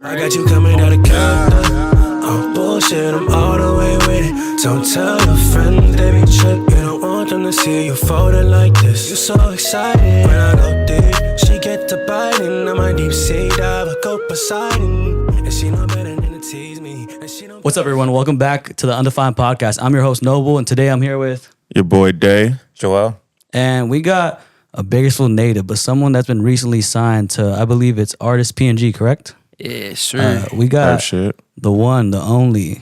I got you coming out of character. I'm bullshit, I'm all the way with it. Don't tell your friends they be trippin'. You don't want them to see you folded like this. You so excited when I go deep. She get to biting on my deep sea dive. I go Poseidon, and she know better than to tease me. What's up, everyone? Welcome back to the Undefined podcast. I'm your host, Noble, and today I'm here with your boy Day, Joel, and we got a Bakersfield native, but someone that's been recently signed to, I believe it's artist PNG, correct? Yeah, sure. We got the one, the only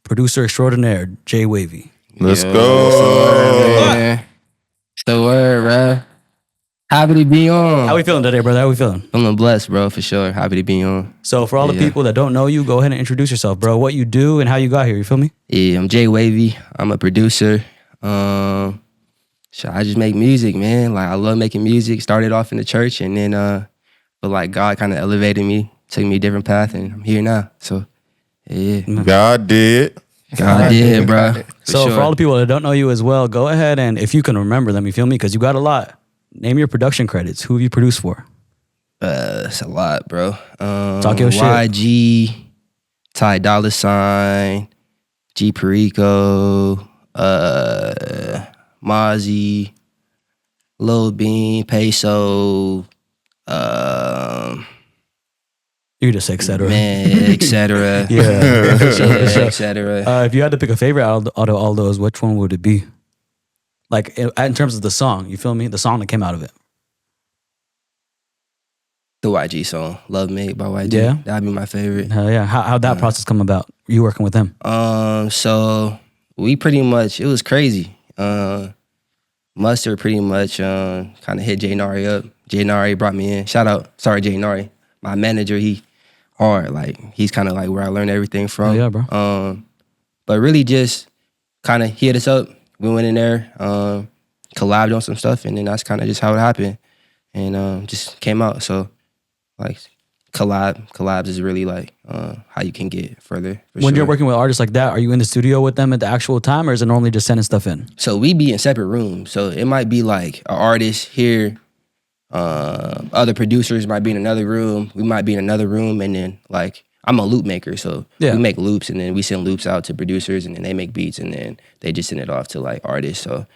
producer extraordinaire, Jay Wavy. Let's go. It's the word, bro. Happy to be on. How we feeling today, brother? How we feeling? I'm blessed, bro, for sure. Happy to be on. So for all the people that don't know you, go ahead and introduce yourself, bro. What you do and how you got here, you feel me? Yeah, I'm Jay Wavy. I'm a producer. I just make music, man. Like, I love making music. Started off in the church, and then but like God kind of elevated me, took me a different path, and I'm here now. So, yeah. God did. God did, bro. For all the people that don't know you as well, go ahead and if you can remember them, you feel me? Because you got a lot. Name your production credits. Who have you produced for? It's a lot, bro. Talk your shit. YG, Ty Dolla $ign, G Perico, Mozzie, Lil Bean, Peso, You just say et cetera. man, et cetera. Yeah. et cetera. If you had to pick a favorite out of all those, which one would it be? Like in terms of the song, you feel me? The song that came out of it. The YG song, Love Made by YG. Yeah. That'd be my favorite. Hell yeah. How'd that process come about? You working with him? So we pretty much, it was crazy. Mustard pretty much kind of hit Jay Nari up. Jay Nari brought me in. Shout out, sorry, Jay Nari. My manager, he hard. Like, he's kind of like where I learned everything from. Oh, yeah, bro. But really just kind of hit us up. We went in there, collabed on some stuff, and then that's kind of just how it happened. And just came out. So, like, collabs is really like how you can get further. When you're working with artists like that, are you in the studio with them at the actual time, or is it normally just sending stuff in? So we be in separate rooms. So it might be like an artist here, other producers might be in another room. We might be in another room, and then like I'm a loop maker, so we make loops, and then we send loops out to producers, and then they make beats, and then they just send it off to like artists. So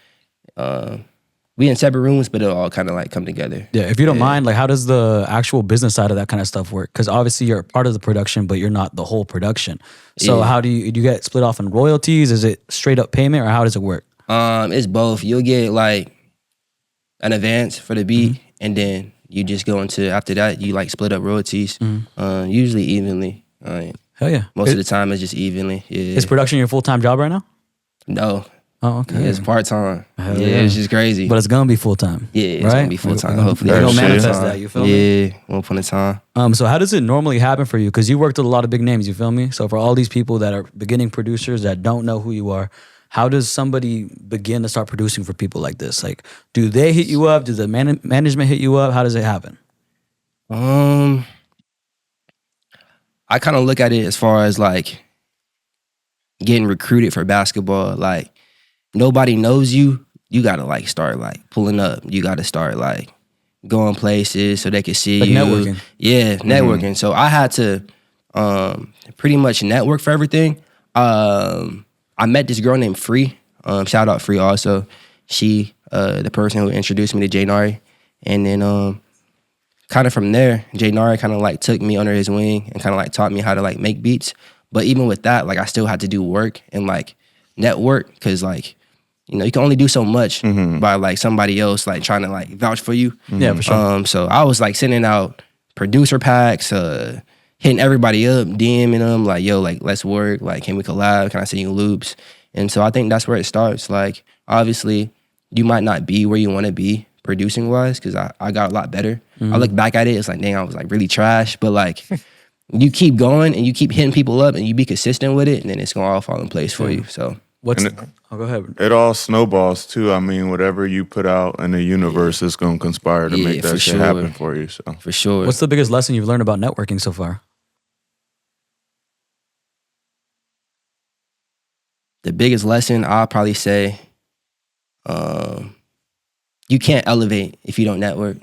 we in separate rooms, but it'll all kind of like come together. Yeah, if you don't mind, like how does the actual business side of that kind of stuff work? Because obviously you're part of the production, but you're not the whole production. So how do you get split off in royalties? Is it straight up payment, or how does it work? It's both. You'll get like an advance for the beat, and then you just go into, after that, you like split up royalties, usually evenly. Hell yeah. Most of the time it's just evenly. Yeah. Is production your full-time job right now? No. Oh, okay. Yeah, it's part-time. Hell Yeah, it's just crazy. But it's gonna be full-time. Yeah, it's right? gonna be full-time. Hopefully. You're gonna Shit. manifest that, you feel me? Yeah, one point in time. So how does it normally happen for you? Because you worked with a lot of big names, you feel me? So for all these people that are beginning producers that don't know who you are, how does somebody begin to start producing for people like this? Like, do they hit you up? Does the management hit you up? How does it happen? I kind of look at it as far as like getting recruited for basketball. Like, nobody knows you. You gotta like start like pulling up. You gotta start like going places so they can see like you. Networking. Yeah, networking. So I had to pretty much network for everything. I met this girl named Free. Shout out Free also. She the person who introduced me to Jay Nari. And then kind of from there, Jay Nari kind of like took me under his wing and kind of like taught me how to like make beats. But even with that, like I still had to do work and like network, because like, you know, you can only do so much by like somebody else like trying to like vouch for you. Yeah, for sure. So I was like sending out producer packs, hitting everybody up, DMing them like, yo, like let's work, like can we collab? Can I send you loops? And so I think that's where it starts. Like obviously you might not be where you want to be producing wise, because I got a lot better. I look back at it, it's like, dang, I was like really trash. But like you keep going and you keep hitting people up and you be consistent with it, and then it's gonna all fall in place for you. So Go ahead. It all snowballs too. I mean, whatever you put out in the universe is going to conspire to make that shit happen for you. So for sure. What's the biggest lesson you've learned about networking so far? The biggest lesson I'll probably say, you can't elevate if you don't network.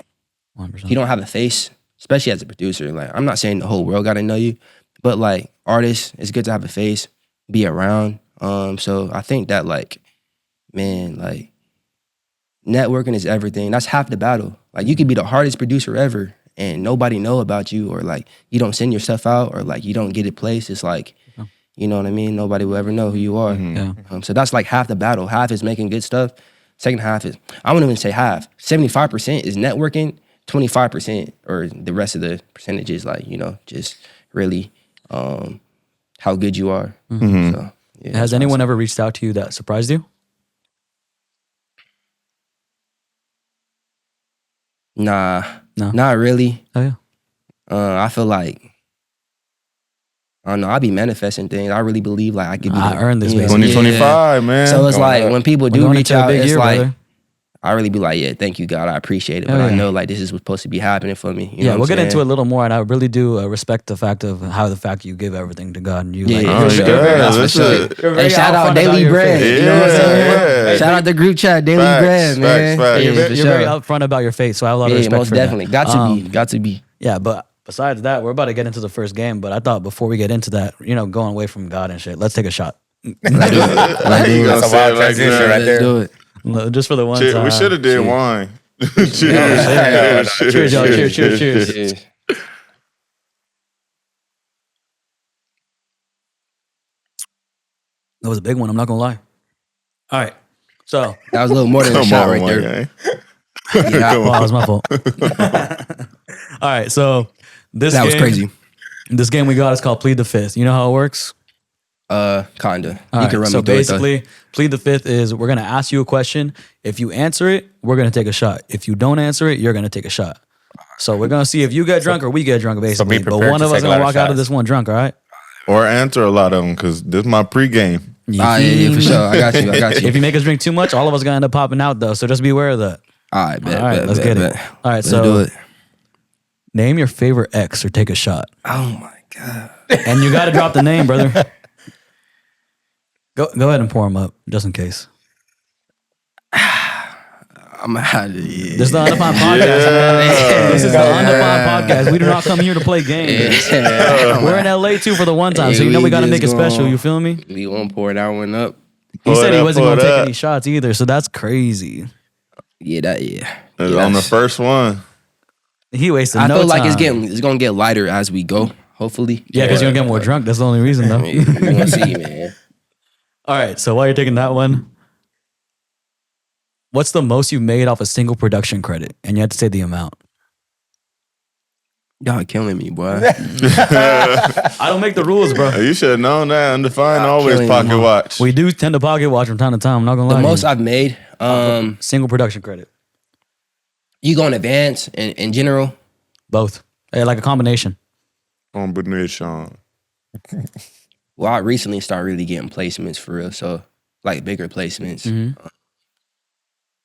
100%. If you don't have a face, especially as a producer. Like, I'm not saying the whole world got to know you, but like artists, it's good to have a face, be around. So I think that like, man, like networking is everything. That's half the battle. Like you could be the hardest producer ever and nobody know about you, or like you don't send your stuff out, or like you don't get it placed. It's like, you know what I mean? Nobody will ever know who you are. So that's like half the battle. Half is making good stuff. Second half is, I wouldn't even say half. 75% is networking. 25% or the rest of the percentages, like, you know, just really how good you are. So, yeah, has anyone ever reached out to you that surprised you? Nah, No. not really. Oh yeah. I feel like, I don't know, I be manifesting things. I really believe like I could be. I earned this, you know, basically. 2025, man. So it's Going like up. when people We're do going reach into a out, big it's year, like, brother. I really be like, yeah, thank you, God. I appreciate it. But Oh, I yeah. know like this is what's supposed to be happening for me. You know Yeah, what we'll I'm get saying? into it a little more, and I really do respect the fact of how the fact you give everything to God and you Yeah, like. yeah, Oh, for sure. yeah, That's for that's sure. it. You're Hey, very shout out upfront about Daily your Bread. faith. You know what I'm saying? Yeah. Shout out the group chat, Daily Facts, Bread, man. facts. You're, Yeah, very, for you're very sure. upfront about your faith, so I have a lot of Yeah, respect most for definitely. that. Got to be. Yeah, but besides that, we're about to get into the first game. But I thought before we get into that, you know, going away from God and shit, let's take a shot. You gonna That's a say it wild like transition that. right Let's there. do it. Just for the one Shit, time. we should have did wine. Cheers. Cheers, y'all. Cheers. Yeah. That was a big one. I'm not gonna lie. All right, so That was a little more than a Come shot on, right my there. guy. Yeah, well, that was my fault. All right, so this that was game- crazy. This game we got is called Plead the Fifth. You know how it works? Kinda. All You right, can run so me through it, though. basically, Plead the Fifth is we're gonna ask you a question. If you answer it, we're gonna take a shot. If you don't answer it, you're gonna take a shot. So we're gonna see if you get drunk or we get drunk, basically. But prepared one to of us take a gonna lot of walk out of shots. this one drunk. All right. Or answer a lot of them, because this is my pregame. Yeah, for sure. I got you. If you make us drink too much, all of us gonna end up popping out though. So just be aware of that. All right, bet. All right, bet, let's bet, get bet. it. All right, Let's so do it. name your favorite ex or take a shot. Oh my God. And you got to drop the name, brother. Go ahead and pour them up, just in case. I'm out of here. This is the Undefined podcast. This is the Undefined podcast. We do not come here to play games. We're in LA too for the one time, so you know we got to make it special. You feel me? We won't pour that one up. He said he wasn't pull going it to take up. any shots either, so that's crazy. Yeah. It's on the first one. He wasted I no feel like time. it's gonna get lighter as we go. Hopefully. Yeah, because you're going to get more drunk. That's the only reason, though. We gonna see, man. All right, so while you're taking that one, what's the most you've made off a single production credit? And you have to say the amount. Y'all killing me, boy. I don't make the rules, bro. You should have known that. Undefined always killing pocket them. watch. We do tend to pocket watch from time to time. I'm not going to lie. The to most you. I've made, Single production credit. you go in advance in general. Both. Like a combination. On beneath Sean. Well, I recently started really getting placements for real, so like bigger placements.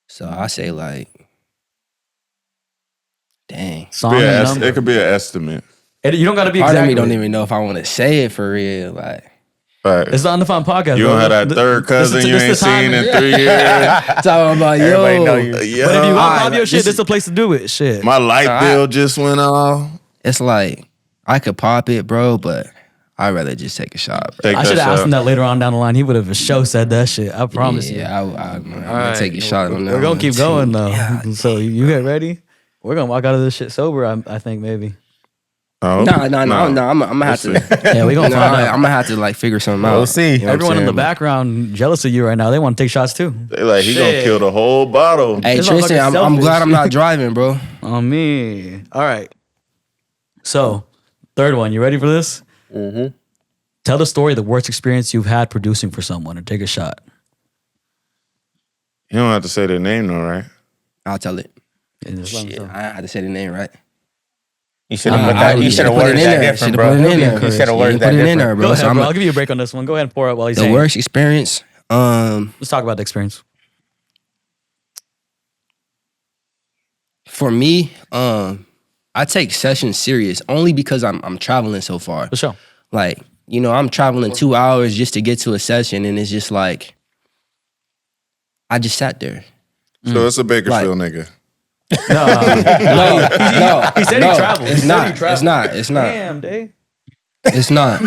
So I say like, dang. Song and number. It could be an estimate. You don't got to be Part exactly. of me don't even know if I want to say it for real. Like, Right. It's the Undefined podcast. You bro. gonna have that third cousin you ain't seen in 3 years. talking about Everybody know yo. you. But if you want to Alright, pop your shit, this this is the place to do it. Shit. My light bill just went off. It's like I could pop it, bro, but I'd rather just take a shot, bro. Take I that should have asked shot. him that later on down the line. He would have for sure said that shit. I promise you. Yeah, I'm All gonna take a shot on that. We're gonna one, keep too. going though. So you get ready. We're gonna walk out of this shit sober. I think maybe. Oh, No. I'm gonna have to. Yeah, we gonna No, find out. I'm gonna have to like figure something out. We'll see. You know what I'm Everyone in the saying? background jealous of you right now. They want to take shots too. They like he gonna Shit. kill the whole bottle. Hey This Tristan, motherfucker's I'm glad selfish. I'm not driving, bro. On me. All right. So, third one. You ready for this? Mm-hmm. Tell the story of the worst experience you've had producing for someone, or take a shot. You don't have to say their name though, right? I'll tell it. Yeah, just let 'em Shit, tell. I had to say the name right. You should have put I that. You really should have put it worded in that there. different, Should've bro. put it in there. You should have You worded that put it in there, different. bro. Go ahead, So I'm bro. I'll give you a break on this one. Go ahead and pour it while he's the saying. worst experience. Let's talk about the experience. For me, I take sessions serious only because I'm traveling so far. For sure. Like, you know, I'm traveling 2 hours just to get to a session, and it's just like I just sat there. So it's a Bakersfield nigga. No, He said he traveled. It's not. It's not. Damn, Day. It's not.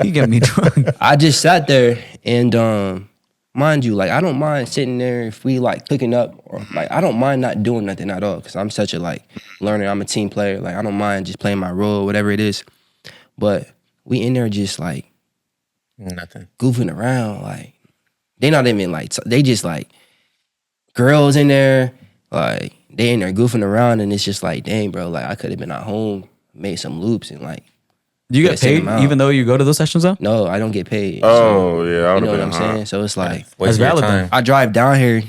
He get me drunk. I just sat there and mind you, like I don't mind sitting there if we like cooking up or like I don't mind not doing nothing at all because I'm such a like learner. I'm a team player. Like I don't mind just playing my role, whatever it is. But we in there just like Nothing. goofing around. Like they not even like they just like girls in there. Like they in there goofing around and it's just like, dang, bro. Like I could have been at home, made some loops and like. Do you get paid even though you go to those sessions though? No, I don't get paid. Oh yeah, I You would know have what I'm been saying? So it's like That's valid then. I drive down here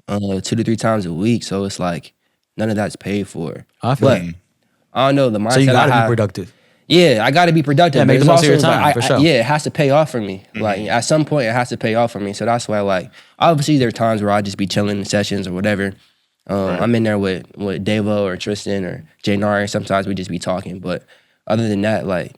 2 to 3 times a week, so it's like none of that's paid for. I feel But you. I don't know the mindset. So you gotta I be have, productive. Yeah, I gotta be productive. Yeah, but make the it's most of your also, time, like, for sure. yeah, it has to pay off for me. Like at some point, it has to pay off for me. So that's why, like, obviously there are times where I just be chilling in sessions or whatever. I'm in there with Davo or Tristan or Jay Nari. Sometimes we just be talking, but other than that, like.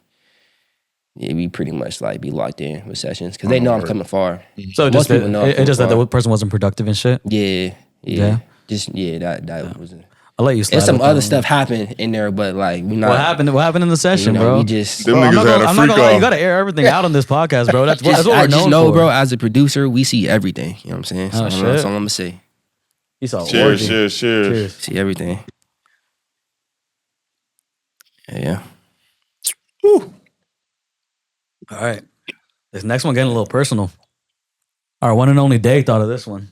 Yeah, we pretty much like be locked in with sessions because they know I'm coming far. So Most just people know I'm it just that coming the far. person wasn't productive and shit. Yeah. Yeah. Just that was. I'll let you slide. And some with other that stuff happened in there, but like we not. What happened? What happened in the session, You know, bro? we just. Them I'm niggas not had gonna, a I'm not freak gonna lie, you off. gotta air everything out on this podcast, bro. That's what we're I just known know, for. bro. As a producer, we see everything. You know what I'm saying? So Oh, shit. that's all I'm gonna say. You saw Cheers, orgy. cheers. See everything. Yeah. All right. This next one getting a little personal. Our one and only Day thought of this one.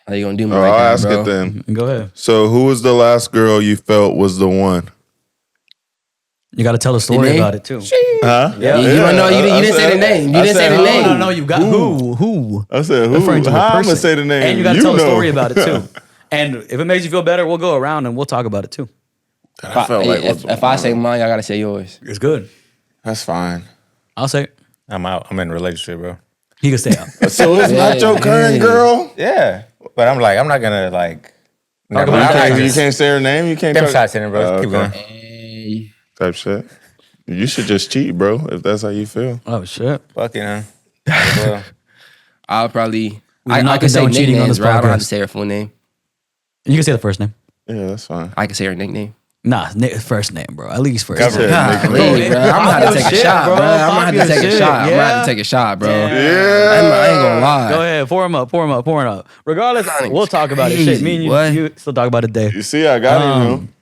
How you gonna do me Oh, like I'll that, ask bro? it then. Go ahead. So, who was the last girl you felt was the one? You got to tell a story name? about it too. Huh? Yeah. You don't know. You didn't say the name. You didn't say the name. No, you got who? I said, who? Referring to a How I'm person. gonna say the name? And you got to tell a know. story about it too. And if it makes you feel better, we'll go around and we'll talk about it too. I felt like If I say mine, y'all gotta say yours. It's good. that's fine. I'll say it. I'm out. I'm in a relationship, bro. He can stay out. So it's not your current girl. Yeah, but I'm like, I'm not gonna like. Never about mind. it. You can't say her name. You can't. Them talk- shots in it, bro. Oh, Keep okay. going. Type shit. You should just cheat, bro. If that's how you feel. Oh shit. Fuck you, man. Might as well. I'll probably. We I not can say condone cheating on nicknames, this bro. I don't have podcast. to say her full name. You can say the first name. Yeah, that's fine. I can say her nickname. Nah, first name, bro. At least first Cover name. it. Golly, bro. I'm gonna have to take a Shit, shot, bro. bro. I'm gonna have to Popular take a shit. shot. I'm gonna Yeah. have to take a shot, bro. Yeah. I ain't gonna lie. Go ahead, pour him up. Regardless, we'll talk about it. Shit, me and What? you still talk about it today. You see, I got him.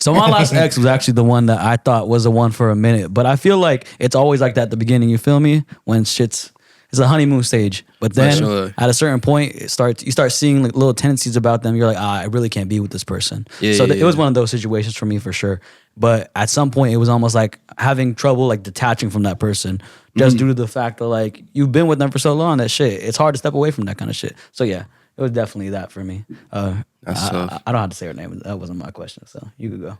So my last ex was actually the one that I thought was the one for a minute, but I feel like it's always like that at the beginning. You feel me? When it's a honeymoon stage, but then sure. at a certain point, you start seeing like little tendencies about them. You're like, I really can't be with this person. Yeah, so yeah, it was yeah. one of those situations for me for sure. But at some point, it was almost like having trouble like detaching from that person, just due to the fact that like you've been with them for so long. That shit, it's hard to step away from that kind of shit. So yeah, it was definitely that for me. That's tough. I don't have to say her name. That wasn't my question, so you could go.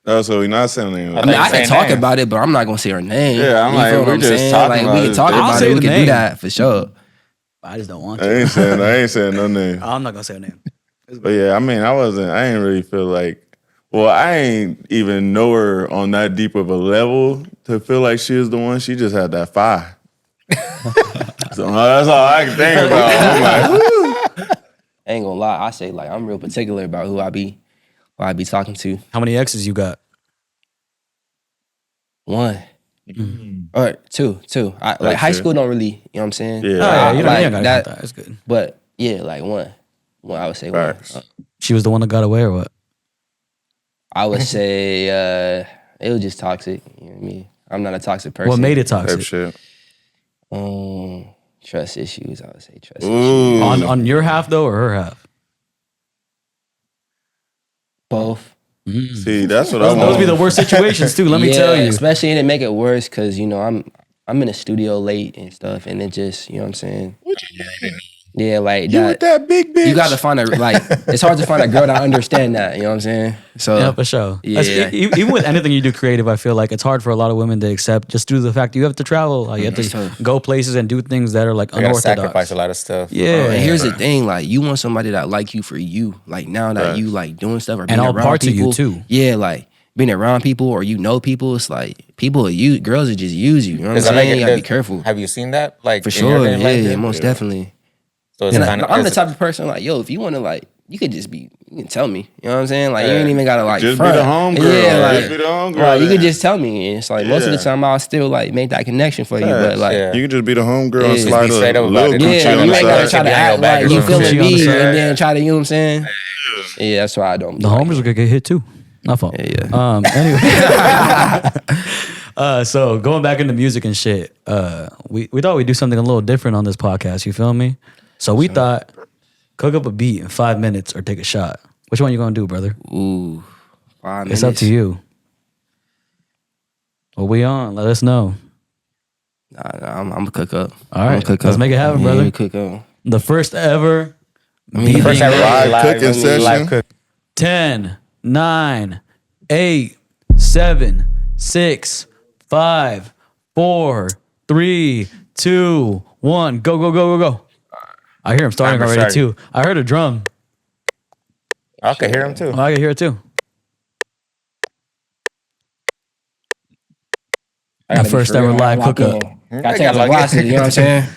Oh, so we're not saying anything. I mean, I can Saying talk name. about it, but I'm not gonna say her name. Yeah, I'm You like, feel what we I'm just saying? talking Like about we can it. talk I'll about say it. We the can name. do that for sure. I just don't want I to. ain't saying no name. I'm not gonna say her name. But yeah, I mean, I ain't really feel like, well, I ain't even know her on that deep of a level to feel like she was the one. She just had that fire. So that's all I can think about. I'm like, woo. I ain't gonna lie. I say like I'm real particular about who I be talking to. How many exes you got? One. Or two. Like That's high it. school don't really, you know what I'm saying? Yeah. Oh, yeah, you don't like gotta that. count that. That's good. But yeah, like one. I would say one. Facts. She was the one that got away, or what? I would say it was just toxic. You know what I mean? I'm not a toxic person. What made it Type toxic? shit. Trust issues. I would say trust issues. Ooh. On your half though, or her half? Both. See, that's what I Those want. be the worst situations too. Let me Yeah, tell you. especially and it make it worse because you know I'm in the studio late and stuff, and it just you know what I'm saying. Yeah, like You with that big bitch. You got to find a like. It's hard to find a girl that understand that. You know what I'm saying? So Yeah, for sure. Yeah. Even with anything you do creative, I feel like it's hard for a lot of women to accept just due to the fact you have to travel. Like, you have to go places and do things that are like I gotta unorthodox. sacrifice a lot of stuff. Yeah. and here's the thing: like you want somebody that like you for you. Like now that you like doing stuff or being all around parts of you, people, too. Yeah, like being around people or you know people. It's like people use girls that just use you. You know what I'm Does that make saying? it- You gotta be does- careful. Have you seen that? Like For in your sure, dating life? yeah, most definitely. So it's And kind of I'm the type of person like, yo, if you want to like you could just be, you can tell me. You know what I'm saying? Like, you ain't even gotta, like, just front. be the homegirl. Yeah, like, just be the homegirl. right, you could just tell me. And it's like, most of the time, I'll still, like, make that connection for you. But, like, you can just be the homegirl and Yeah. slide Be straight a up little about it. coochie yeah, on you the ain't gotta side. try to Behind your act back like or you something. feeling Coochie on the me side. and then try to, you know what I'm saying? Yeah, that's why I don't. The homers will get hit too. Not fault. Yeah. Anyway. So going back into music and shit, we thought we'd do something a little different on this podcast. You feel me? So we thought, cook up a beat in 5 minutes or take a shot. Which one you gonna do, brother? Ooh, 5 minutes. It's up to you. What we on? Let us know. Nah, I'm gonna cook up. All right, cook let's up. make it happen, brother. Cook up. The first ever the First ever Live cooking session. live cook. 10, 9, 8, 7, 6, 5, 4, 3, 2, 1. Go, go, go, go, go. I hear him starting Timer already started. too. I heard a drum. I can hear him too. Oh, I can hear it too. The first ever live cookup. Gotta take out the glasses, you know what I'm saying?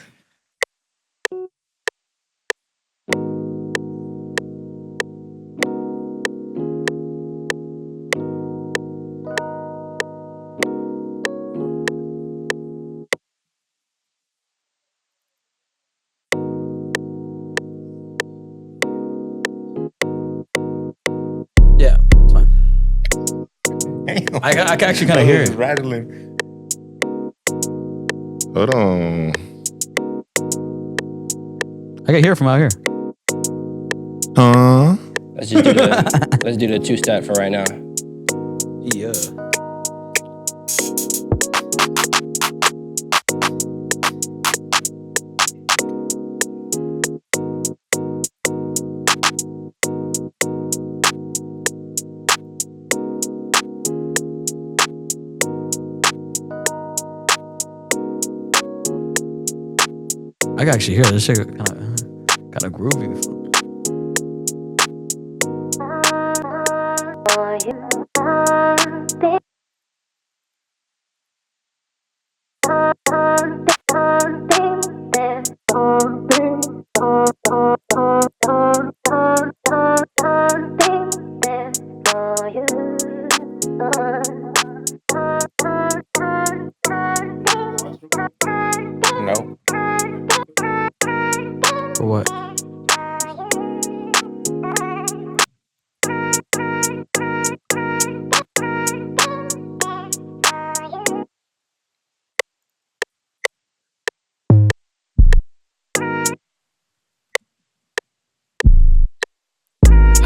Yeah, it's fine. I can actually kind of hear it. Rattling. Hold on. I can hear it from out here. Huh? Let's do the two-step for right now. Yeah. I can actually hear this shit kind of groovy. No. For what?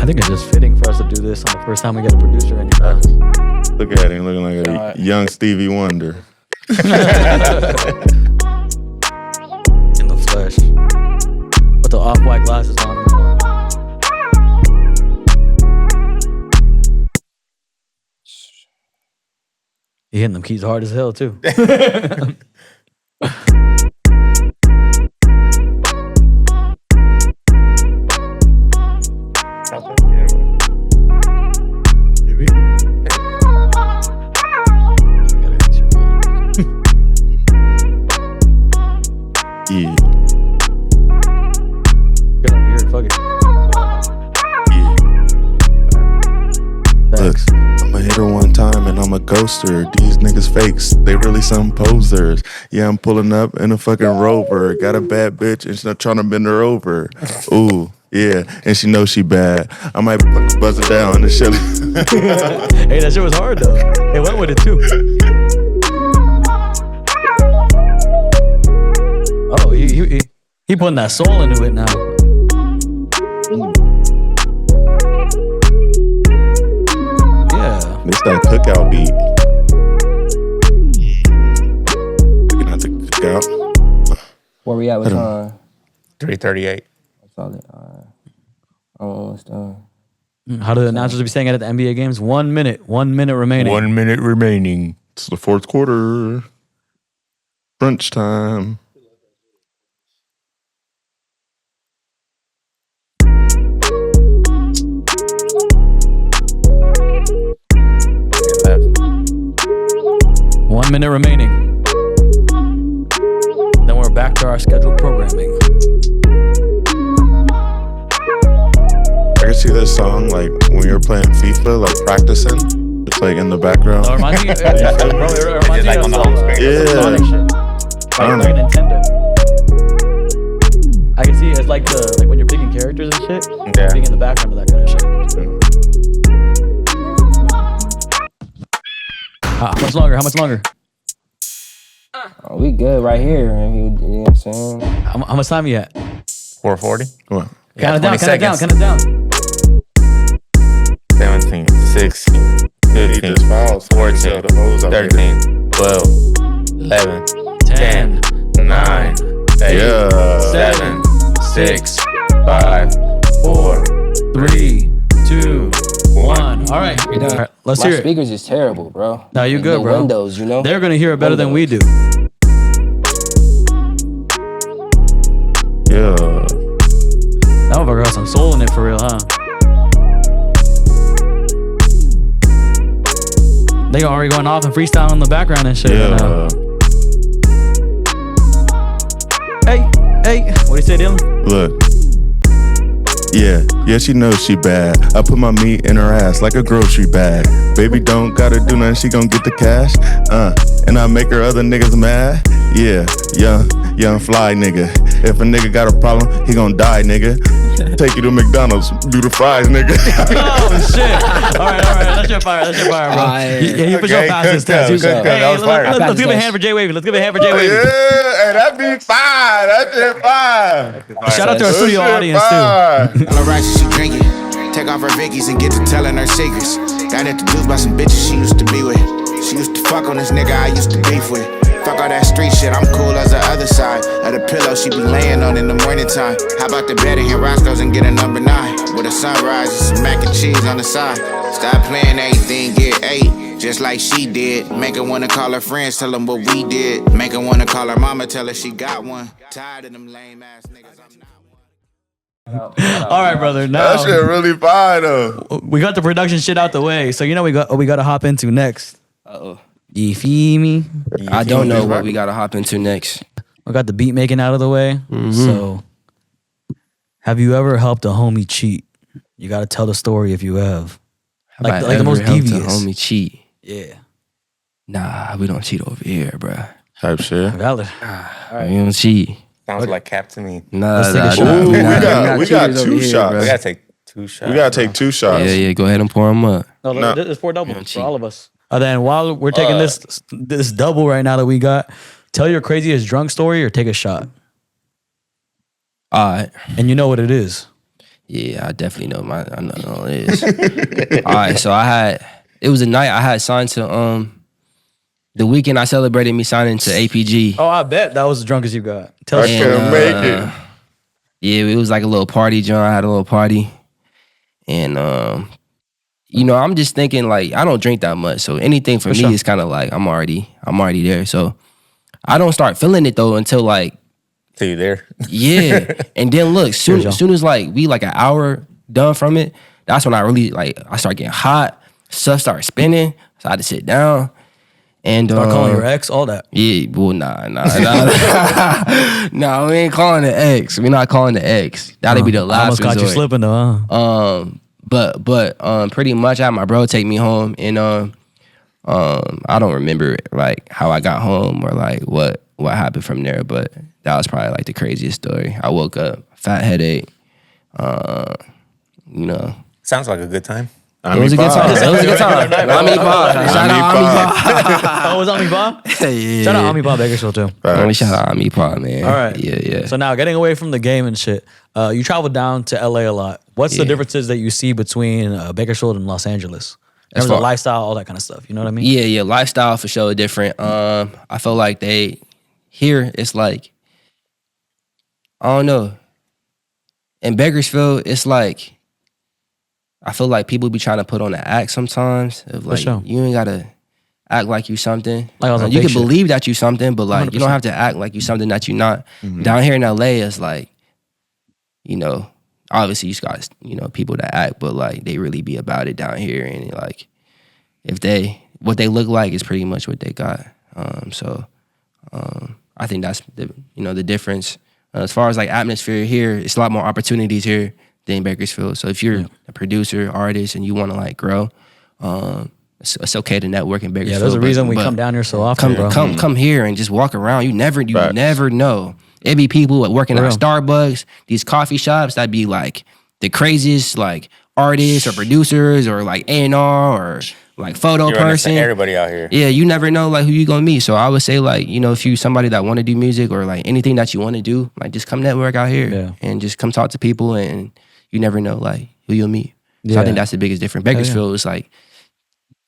I think it's just fitting for us to do this on the first time we get a producer in here. Look at him looking like a young Stevie Wonder. In the flesh. With the off-white glasses on him. He hitting them keys hard as hell too. Yeah. Get over here, fuck it. Yeah. Look, Thanks. I'ma hit her one time and I'ma ghost her. These niggas fakes, they really some posers. Yeah, I'm pulling up in a fucking Rover. Got a bad bitch and she's not trying to bend her over. Ooh, yeah, and she knows she bad. I might buzz it down and shit. Hey, that shit was hard though. It went with it too. Oh, he putting that soul into it now. Yeah. It's that cookout beat. Looking at the cookout. Where we at with time? 3:38. That's all it. Almost done. How do the announcers be saying it at the NBA games? 1 minute. 1 minute remaining. 1 minute remaining. It's the fourth quarter. Crunch time. Left. 1 minute remaining. Then we're back to our scheduled programming. can see this song like when you're playing FIFA, like practicing. It's like in the background. It reminds me, bro, it reminds me like of on the some, home screen. Yeah. Sonic shit. Like Nintendo. I can see it's like like when you're picking characters and shit. Yeah. Being in the background of that kind of shit. How much longer? How much longer? Oh, we good right here. You know what I'm saying? How much time you at? 440. Come on. Count it down. 20 Count it down. seconds. Count it down. 17, 16, 15, Just files. 14, So the hoes out there. 13, 12, 11, 10, 9, 8, Yeah. 7, 6, 5, 4, 3, 2, 1. All right. You know, All right. Let's my hear it. speakers is terrible, bro. No, you good, the bro. Windows, you know. They're gonna hear it better than we do. Yeah. That motherfucker got some soul in it for real, huh? They already going off and freestyling in the background and shit right now. Yeah. Hey, what do you say, Daylyn? Look. Yeah, she knows she bad. I put my meat in her ass like a grocery bag. Baby don't gotta do nothing, she gon' get the cash. And I make her other niggas mad. Yeah, young fly nigga. If a nigga got a problem, he gon' die, nigga. Take you to McDonald's, do the fries, nigga. Oh shit! All right, that's your fire, bro. You for sure passed this test. You good. Hey, That was fire. let's give a hand for Jay Wavy. Yeah, hey, that be fine. That shit fine. Shout out to our studio audience too. All righteous, she drinking. Take off her Vickies and get to telling her secrets. Got introduced by some bitches she used to be with. She used to fuck on this nigga I used to beef with. Fuck all that street shit, I'm cool as the other side of the pillow she be laying on in the morning time. How about the bed and hit Roscoe's and get a number 9? With a sunrise and some mac and cheese on the side. Stop playing everything, get 8. Just like she did. Make her wanna call her friends, tell them what we did. Make her wanna call her mama, tell her she got one. Tired of them lame ass niggas, I'm not one. All right, brother. Now That shit really fine though. we got the production shit out the way, so you know we got to hop into next. Uh-oh. You feel me? I don't know what we gotta hop into next. We got the beat making out of the way. So, have you ever helped a homie cheat? You got to tell the story if you have. Like the most devious. Homie cheat. Yeah. Nah, we don't cheat over here, bruh. Type shit. Valid. We don't cheat. Sounds like cap to me. Nah, Let's take a shot. Ooh, we nah, got cheaters over two here, shots. bruh. We gotta take 2 shots. We gotta take 2 shots. Yeah, go ahead and pour them up. No, No. it's 4 double don't for cheat. all of us. And then while we're taking this double right now that we got, tell your craziest drunk story or take a shot. All right. And you know what it is. Yeah, I definitely know I know what it is. All right, so it was a night I had signed to the weekend I celebrated me signing to APG. Oh, I bet that was the drunkest you got. Tell I us. can't make it. Yeah, it was like a little party, John. I had a little party. And I'm just thinking like I don't drink that much. So anything for me sure. is kind of like I'm already there. So I don't start feeling it though until like Till you there. yeah. And then look, soon as like we like an hour done from it, that's when I really like I start getting hot, stuff started spinning. So I had to sit down. And Start calling your ex, all that. yeah, well, nah. Nah, we ain't calling the ex. We not calling the ex. That'll be the I last almost got you resort. slipping though, huh? But pretty much I had my bro take me home, and I don't remember like how I got home or like what happened from there, but that was probably like the craziest story. I woke up, fat headache, Sounds like a good time. It was a good time. It was a good time. Ami Bob. Shout out Ami Bob. Oh, was Ami Bob? Yeah. Shout out Ami Bob Bakersfield too. Only shout out Ami Bob, man. All right. Yeah. So now getting away from the game and shit, you travel down to LA a lot. What's the Yeah. differences that you see between Bakersfield and Los Angeles? In As terms of far- lifestyle, all that kind of stuff. You know what I mean? Yeah, lifestyle for sure different. I feel like here it's like I don't know. In Bakersfield, it's like I feel like people be trying to put on an act sometimes. Of like sure. you ain't gotta act like you something. Like on some You fake can shit. believe that you something, but like you 100%. don't have to act like you something that you not. Down here in LA, it's like, obviously you got people that act, but like they really be about it down here, and like what they look like is pretty much what they got. I think that's the difference. As far as like atmosphere here, it's a lot more opportunities here than Bakersfield. So if you're a producer, artist, and you want to like grow, it's okay to network in Bakersfield. Yeah, there's a reason we come down here so often, bro. Come here and just walk around. You never know. It'd be people working at Starbucks, these coffee shops that be like the craziest like artists or producers or like A&R or like photo person. Everybody out here. Yeah, you never know like who you gonna meet. So I would say like, you know, if you somebody that want to do music or like anything that you want to do, like just come network out here and just come talk to people, and you never know like who you'll meet. So I think that's the biggest difference. Bakersfield is like,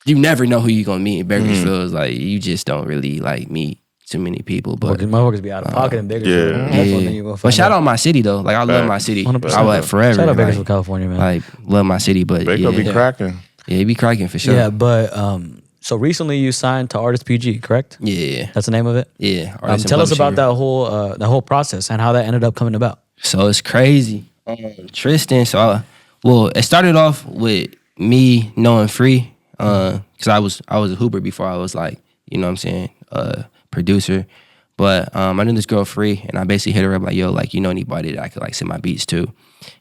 you never know who you gonna meet in Bakersfield. Is like you just don't really like meet too many people. But motherfuckers be out of pocket in Bakersfield. Yeah. But shout out my city though. Like I love my city. 100%. I will forever. Shout out Bakersfield, like, California, man. Like love my city, but Baker be cracking. Yeah, it be cracking for sure. Yeah, but so recently you signed to Artist PG, correct? Yeah. That's the name of it? Yeah. Tell us about that whole process and how that ended up coming about. So it's crazy. Tristan, it started off with me knowing Free, because I was a hooper before I was like, you know what I'm saying, producer. But I knew this girl Free, and I basically hit her up like, yo, like, you know anybody that I could like send my beats to?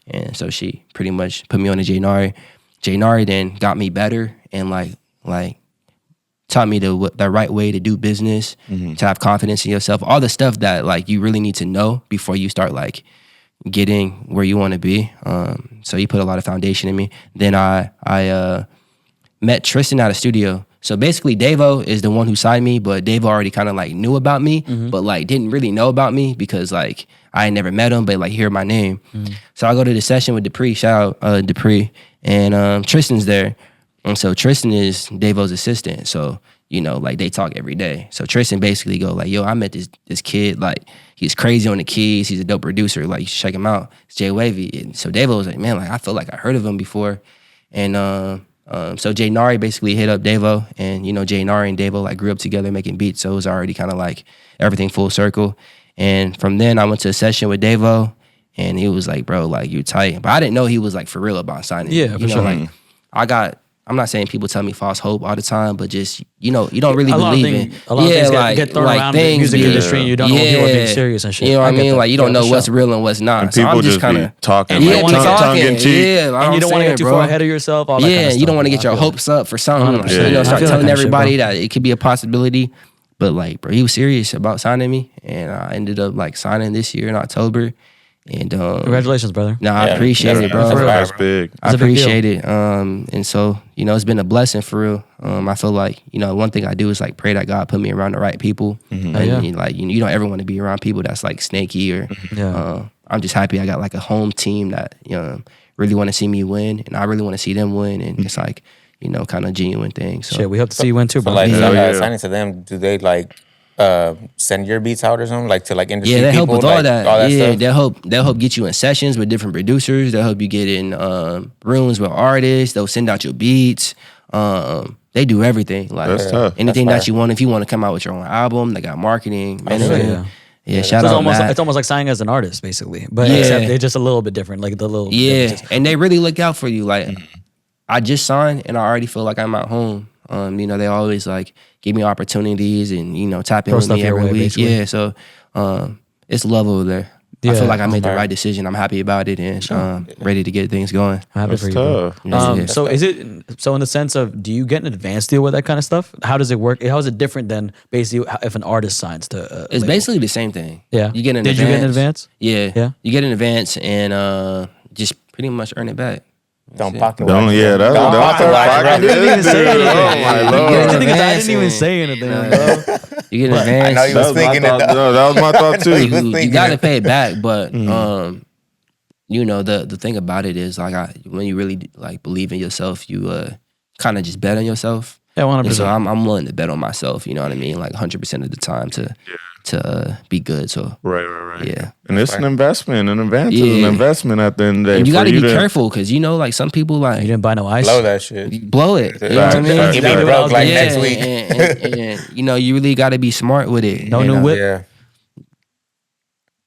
And so she pretty much put me on to Jay Nari. Jay Nari then got me better and like taught me the right way to do business, to have confidence in yourself, all the stuff that like you really need to know before you start like getting where you want to be. So he put a lot of foundation in me. Then I met Tristan at a studio. So basically Davo is the one who signed me, but Davo already kind of like knew about me, but like didn't really know about me because like I ain't never met him, but like hear my name. So I go to the session with Dupree, shout out Dupree, and Tristan's there. And so Tristan is Davo's assistant. So, you know, like they talk every day. So Tristan basically go like, yo, I met this kid, like he's crazy on the keys. He's a dope producer. Like you should check him out. It's Jay Wavy. And so Davo was like, man, like I feel like I heard of him before. And so Jay Nari basically hit up Davo, and you know, Jay Nari and Davo like grew up together making beats. So it was already kind of like everything full circle. And from then I went to a session with Davo, and he was like, bro, like you tight. But I didn't know he was like for real about signing. Yeah, for sure. Like I'm not saying people tell me false hope all the time, but just, you know, you don't really believe in. A lot of things get thrown around in the music industry, and you don't know if people are being serious and shit. You know what I mean? Like, you don't know what's real and what's not. And so people I'm just kind of talking, and you don't like, wanna tongue in cheek. Yeah, and you don't want to get too far ahead of yourself. All that kind of stuff. You don't want to get your hopes up for something. Like, you know, start telling everybody that it could be a possibility. But like, bro, he was serious about signing me, and I ended up like signing this year in October. And congratulations, brother. No, I appreciate it, bro. That's big. I appreciate it. And so, you know, it's been a blessing for real. I feel like, you know, one thing I do is like pray that God put me around the right people. And like, you don't ever want to be around people that's like snaky or I'm just happy I got like a home team that, you know, really want to see me win, and I really want to see them win, and it's like, you know, kind of genuine thing. So shit, we hope to see you win too, bro. So like signing to them, do they like send your beats out or something, like to like industry they people? help with all that. Stuff? They'll help get you in sessions with different producers. They'll help you get in rooms with artists. They'll send out your beats. They do everything. Like that's tough. Anything that you want. If you want to come out with your own album, they got marketing, management. Yeah, shout out Matt. It's almost like signing as an artist, basically, but except it's just a little bit different. Like the little and they really look out for you. Like I just signed, and I already feel like I'm at home. You know, they always like give me opportunities and, you know, tap in with me every week. Basically. Yeah, so it's love over there. I feel like I made the right decision. I'm happy about it, and ready to get things going. I'm happy for you, tough. bro. So is it in the sense of, do you get an advance deal with that kind of stuff? How does it work? How is it different than basically if an artist signs to? It's basically the same thing. Yeah, you get an. Did you get an advance? Yeah, you get an advance and just pretty much earn it back. Don't pocket. Don't, yeah, that's I didn't even say anything. Oh my Lord. I didn't even say anything, bro. You get an advance. I know you was thinking it. No, that was my thought too. You got to pay it back, but you know, the thing about it is like when you really like believe in yourself, you kind of just bet on yourself. Yeah, 100%. So I'm willing to bet on myself. You know what I mean? Like 100% of the time to be good. So Right. yeah. And it's an investment. An advance is an investment at the end of the day. And you got to be careful because, you know, like some people like You didn't buy no ice. Blow that shit. blow it. You know what I mean? You be broke like next week. And you know, you really got to be smart with it. No new whip. Yeah.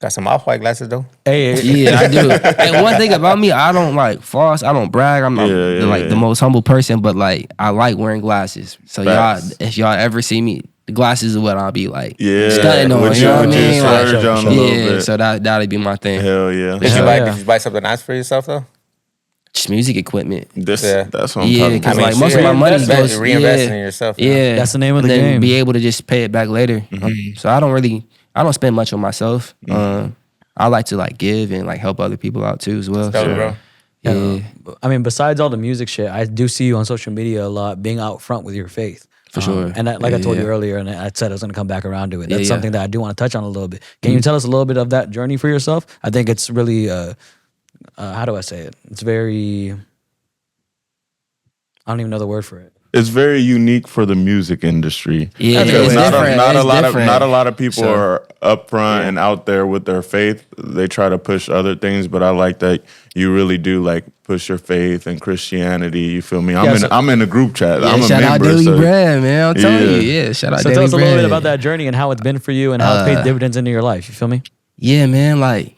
Got some off-white glasses though. Hey, Yeah, I do. And one thing about me, I don't like floss. I don't brag. I'm not the most humble person, but like I like wearing glasses. So y'all, if y'all ever see me, the glasses is what I'll be like stunting on. You know what I mean? Like, so that'd be my thing. Hell yeah. Did you buy something nice for yourself though? just music equipment. That's what I'm Yeah, talking because about. like most of my money goes reinvesting in yourself. You know? Yeah, That's the name of the and then game. be able to just pay it back later. So I don't spend much on myself. I like to like give and like help other people out too as well. Dope, So, bro. yeah, I mean, besides all the music shit, I do see you on social media a lot, being out front with your faith. For sure. And like I told you Yeah. earlier, and I said I was going to come back around to it. That's Yeah, something that I do want to touch on a little bit. Can you tell us a little bit of that journey for yourself? I think it's really, how do I say it? It's very, I don't even know the word for it. It's very unique for the music industry. Yeah, Because it's different. not It's a lot of people So, are upfront and out there with their faith. They try to push other things, but I like that you really do like push your faith and Christianity. You feel me? I'm in a group chat. Yeah, I'm a shout out member. Daily so- Bread, man. I'm telling Yeah. you. Yeah, shout out So Daily tell us a Bread. little bit about that journey and how it's been for you and how it's paid dividends into your life. You feel me? Yeah, man. Like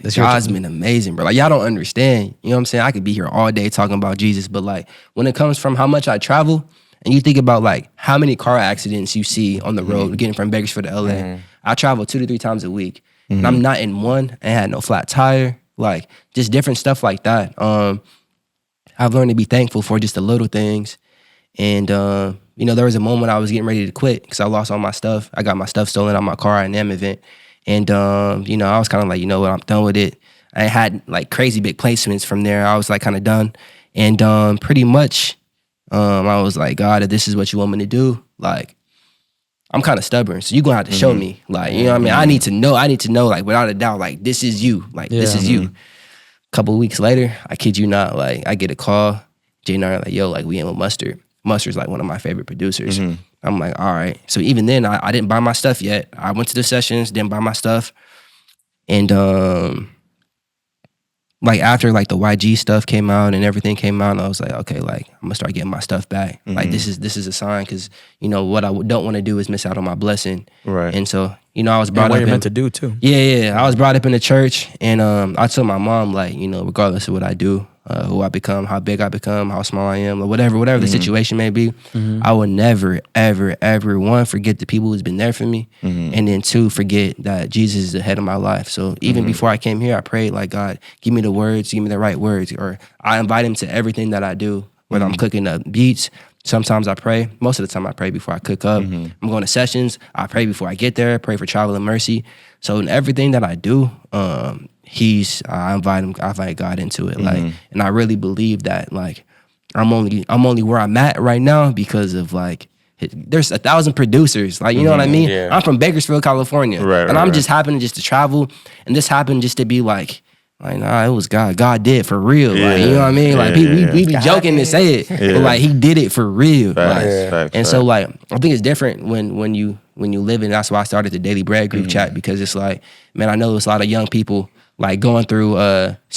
That's your God's time. been amazing, bro. Like y'all don't understand. You know what I'm saying? I could be here all day talking about Jesus, but like when it comes from how much I travel, and you think about like how many car accidents you see on the road getting from Bakersfield to LA. I travel 2 to 3 times a week, and I'm not in one. I had no flat tire, like just different stuff like that. I've learned to be thankful for just the little things, and you know, there was a moment I was getting ready to quit because I lost all my stuff. I got my stuff stolen out of my car at an M event. And, you know, I was kind of like, you know what, I'm done with it. I had like crazy big placements from there. I was like kind of done. And pretty much I was like, God, if this is what you want me to do, like, I'm kind of stubborn. So you're going to have to show me. Like, you know what I mean? I need to know like without a doubt, like this is you. Like this is you. A couple of weeks later, I kid you not, like I get a call. Jay and I are like, yo, like we in with Mustard. Mustard's like one of my favorite producers. I'm like, all right. So even then, I didn't buy my stuff yet. I went to the sessions, didn't buy my stuff. And like after like the YG stuff came out and everything came out, I was like, okay, like I'm gonna start getting my stuff back. Like this is a sign because you know what I don't want to do is miss out on my blessing. Right. And so you know I was brought And what up you're in, meant to do too. yeah. I was brought up in the church, and I told my mom like, you know, regardless of what I do, who I become, how big I become, how small I am, or whatever the situation may be, I will never, ever, ever one forget the people who's been there for me, and then two forget that Jesus is the head of my life. So even before I came here, I prayed like, God, give me the words, give me the right words, or I invite Him to everything that I do, whether I'm cooking up beats. Sometimes I pray. Most of the time I pray before I cook up. I'm going to sessions. I pray before I get there. Pray for travel and mercy. So in everything that I do, I invite God into it. Like, and I really believe that like I'm only where I'm at right now because of like there's 1,000 producers. Like, you know what I mean? Yeah. I'm from Bakersfield, California. Right, and I'm right. just happening just to travel. And this happened just to be like, nah, it was God. God did for real. Like, you know what I mean? Like, we be joking to say it, but like, He did it for real. Facts, So like, I think it's different when you live in. That's why I started the Daily Bread group chat, because it's like, man, I know there's a lot of young people like going through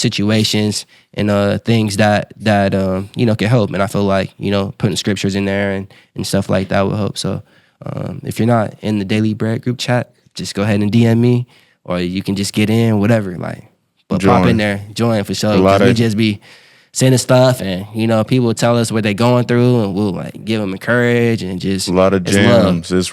situations and things that you know can help. And I feel like, you know, putting scriptures in there and stuff like that will help. So if you're not in the Daily Bread group chat, just go ahead and DM me, or you can just get in, whatever. Like. But Join. pop in there, join for sure. A lot 'Cause we of- just be sending stuff, and you know, people tell us what they're going through, and we'll like give them encourage and just A lot of it's love. gems. It's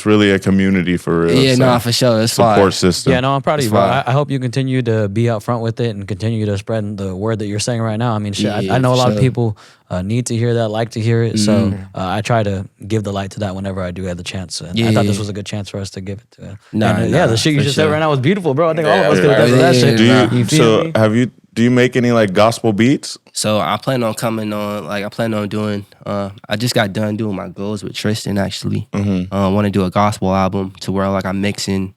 really a community for real. Yeah, so no, for sure. It's support fire. system. Yeah, no, I'm proud of you, That's bro. fine. I hope you continue to be out front with it and continue to spread the word that you're saying right now. I mean, shit, Yeah, I know a for lot of sure. people need to hear that, like to hear it. So I try to give the light to that whenever I do have the chance. And I thought this was a good chance for us to give it to. Nah, Yeah, the shit you for just sure. said right now was beautiful, bro. I think all Yeah, of us could have done yeah, that shit. yeah, Do You feel me? do you make any like gospel beats? So I plan on coming on. Like I plan on doing. I just got done doing my goals with Tristan. Actually, I want to do a gospel album to where like I'm mixing.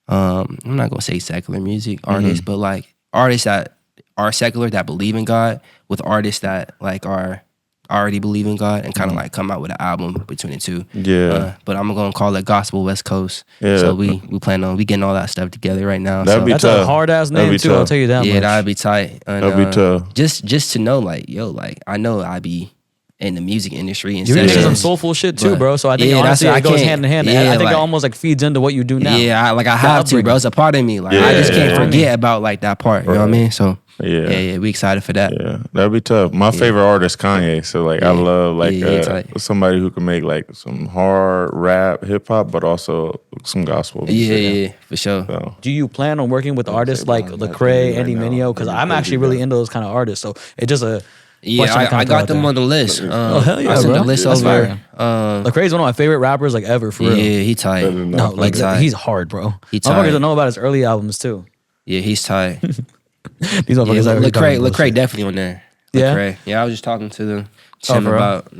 I'm not gonna say secular music artists, but like artists that are secular that believe in God with artists that like are already believe in God, and kind of like come out with an album between the two. Yeah. But I'm gonna call it Gospel West Coast. Yeah. So we plan on getting all that stuff together right now. That'd so. be That's tough. a hard ass That'd name be too. I'll tough. tell you that Yeah, much. that'd be tight. And, That'd be tough. Just to know, like, yo, like I know I be in the music industry and You're into some sessions. soulful shit too, But- bro. So I think Yeah, honestly that's- it I goes can't- hand in hand. yeah, I think like- it almost like feeds into what you do now. Yeah, I have to, bro. It's a part of me. Like I just can't forget about like that part. You know what I mean? So Yeah. We excited for that. Yeah, that'd be tough. My favorite artist, Kanye. So like, I love like somebody who can make like some hard rap, hip hop, but also some gospel. Yeah, for sure. So, Do you plan on working with artists like Lecrae, Andy Mineo? Because I'm actually really into those kind of artists. So it's just a question to I kinda got throw them out on the list. Oh hell yeah, I sent bro. the list That's over. fire. Lecrae's one of my favorite rappers like ever for real. Yeah, he tight. No, like tight. he's hard, bro. He Motherfuckers tight. don't know about his early albums too. Yeah, he's tight. These Yeah, motherfuckers are Lecrae definitely on there. Yeah? Lecrae. Yeah, I was just talking to them Oh, for real? about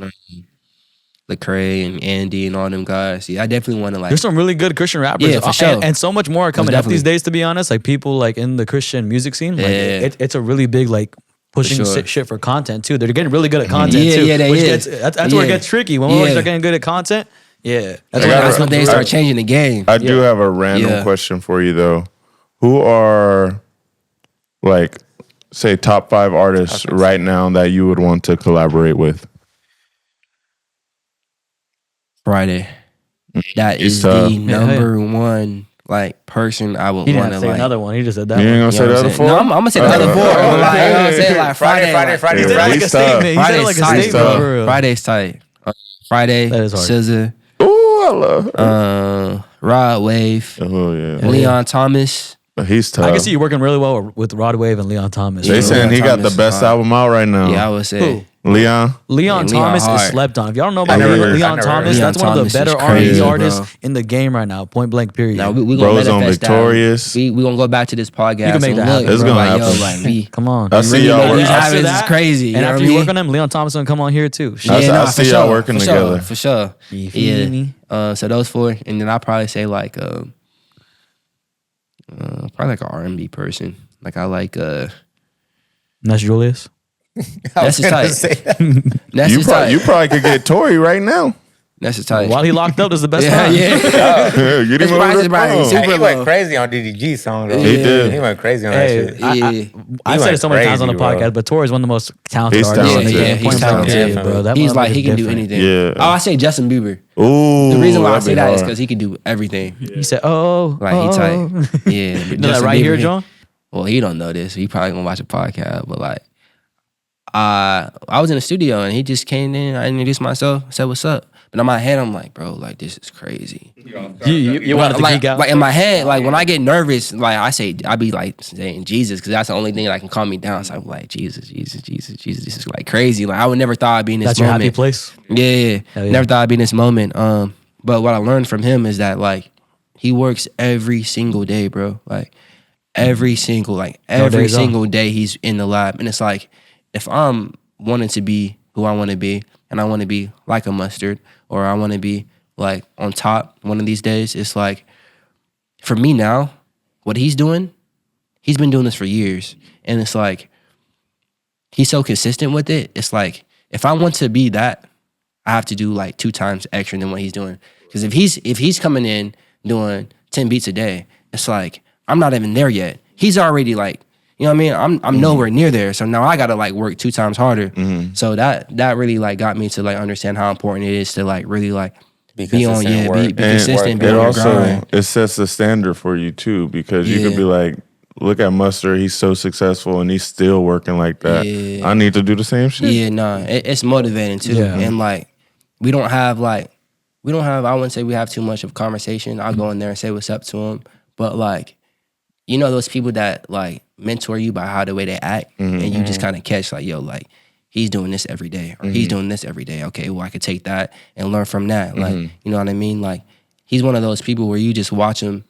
Lecrae and Andy and all them guys. Yeah, I definitely want to like. There's some really good Christian rappers. Yeah, for sure. And so much more are coming up definitely. these days, to be honest. Like people like in the Christian music scene. Like Yeah. it's a really big like pushing For sure. shit for content too. They're getting really good at content Yeah, too. yeah, they which is. That's where it Yeah. gets tricky. When we start getting good at content, that's That's when they start changing the game. I do have a random question for you though. Who are like, say, top 5 artists right now that you would want to collaborate with? Friday. That He's is tough. the number one like person I would He didn't want have to to say like. another one. He just said that You ain't one. gonna say the other 4? No, I'm gonna say the other 4. Like, I'm gonna say like Friday. Friday. He said it like a He's tough. statement. He said it like a Friday's statement. tight, For real. Friday's tight. Friday, That is hard. SZA, Ooh, I love her. Rod Wave, Oh yeah, Leon Thomas. he's tough. I can see you working really well with Rod Wave and Leon Thomas. They Yeah. saying he got the Thomas, best album out right now. Yeah, I would say. Leon. Leon Yeah, Leon Thomas is hard. slept on. If y'all don't know about never heard- Leon Thomas, Leon that's one of Thomas the is better crazy, R&B artists bro. in the game right now. Point blank. Period. Now we gonna Bro's on manifest that. Victorious. We gonna go back to this podcast. You can make and that look, happen, It's bro, gonna like, happen. Yo, like we. Come on. I see really y'all make working. these After habits that, is crazy. You and know after what I you mean? work on them, Leon Thomas gonna come on here too. I for see y'all working together. For sure. You feel me? So those 4, and then I'll probably say like probably like an R&B person. Like I like And that's Julius. that's his type. That's You his probably, type. you probably could get Tory right now. That's his type. While he locked up, this is the best Yeah, time. yeah. Get His him price over is the probably phone. super He went low. crazy on DDG song though. He did. He went crazy on Hey, that shit. I've said went it so many times on the crazy, bro. podcast, but Tori is one of the most talented He's artists. talented. in the Yeah, game. he's Point blank, talented. period, bro. That He's like motherfucker's he can do different. anything. Yeah. Oh, I say Justin Bieber. Ooh, The reason why I that'd say be that is hard. because he can do everything. He said, "Oh, Like he tight. Yeah. You know that right here, John? Well, he don't know this. He probably gonna watch a podcast, but like, I was in the studio and he just came in. I introduced myself, said what's up. But in my head, I'm like, bro, like this is crazy. You wanted to like, geek out? like in my head, like when I get nervous, like I be like saying Jesus because that's the only thing that can calm me down. So I'm like Jesus. This is like crazy. Like I would never thought I'd be in this That's your moment. happy place. Yeah. Hell yeah. Never thought I'd be in this moment. But what I learned from him is that like he works every single day, bro. Like every single days off. day he's in the lab. And it's like if I'm wanting to be who I want to be and I want to be like a mustard or I want to be like on top one of these days, it's like for me now, what he's doing, he's been doing this for years. And it's like he's so consistent with it. It's like if I want to be that, I have to do like 2 times extra than what he's doing. Because if he's coming in doing 10 beats a day, it's like I'm not even there yet. He's already like, you know what I mean? I'm nowhere near there. So now I gotta like work 2 times harder. So that really like got me to like understand how important it is to like really like be on, consistent, be work. consistent, be It on your also grind. it sets the standard for you too, because you Yeah. could be like, look at Mustard, he's so successful and he's still working like that. Yeah. I need to do the same shit. Yeah, no, it's motivating too. Yeah. And like we don't have I wouldn't say we have too much of conversation. I'll go in there and say what's up to them. But like, you know those people that like mentor you by how the way they act and you just kind of catch like, yo, like he's doing this every day or he's doing this every day. Okay, well I could take that and learn from that. Like, you know what I mean? Like he's one of those people where you just watch him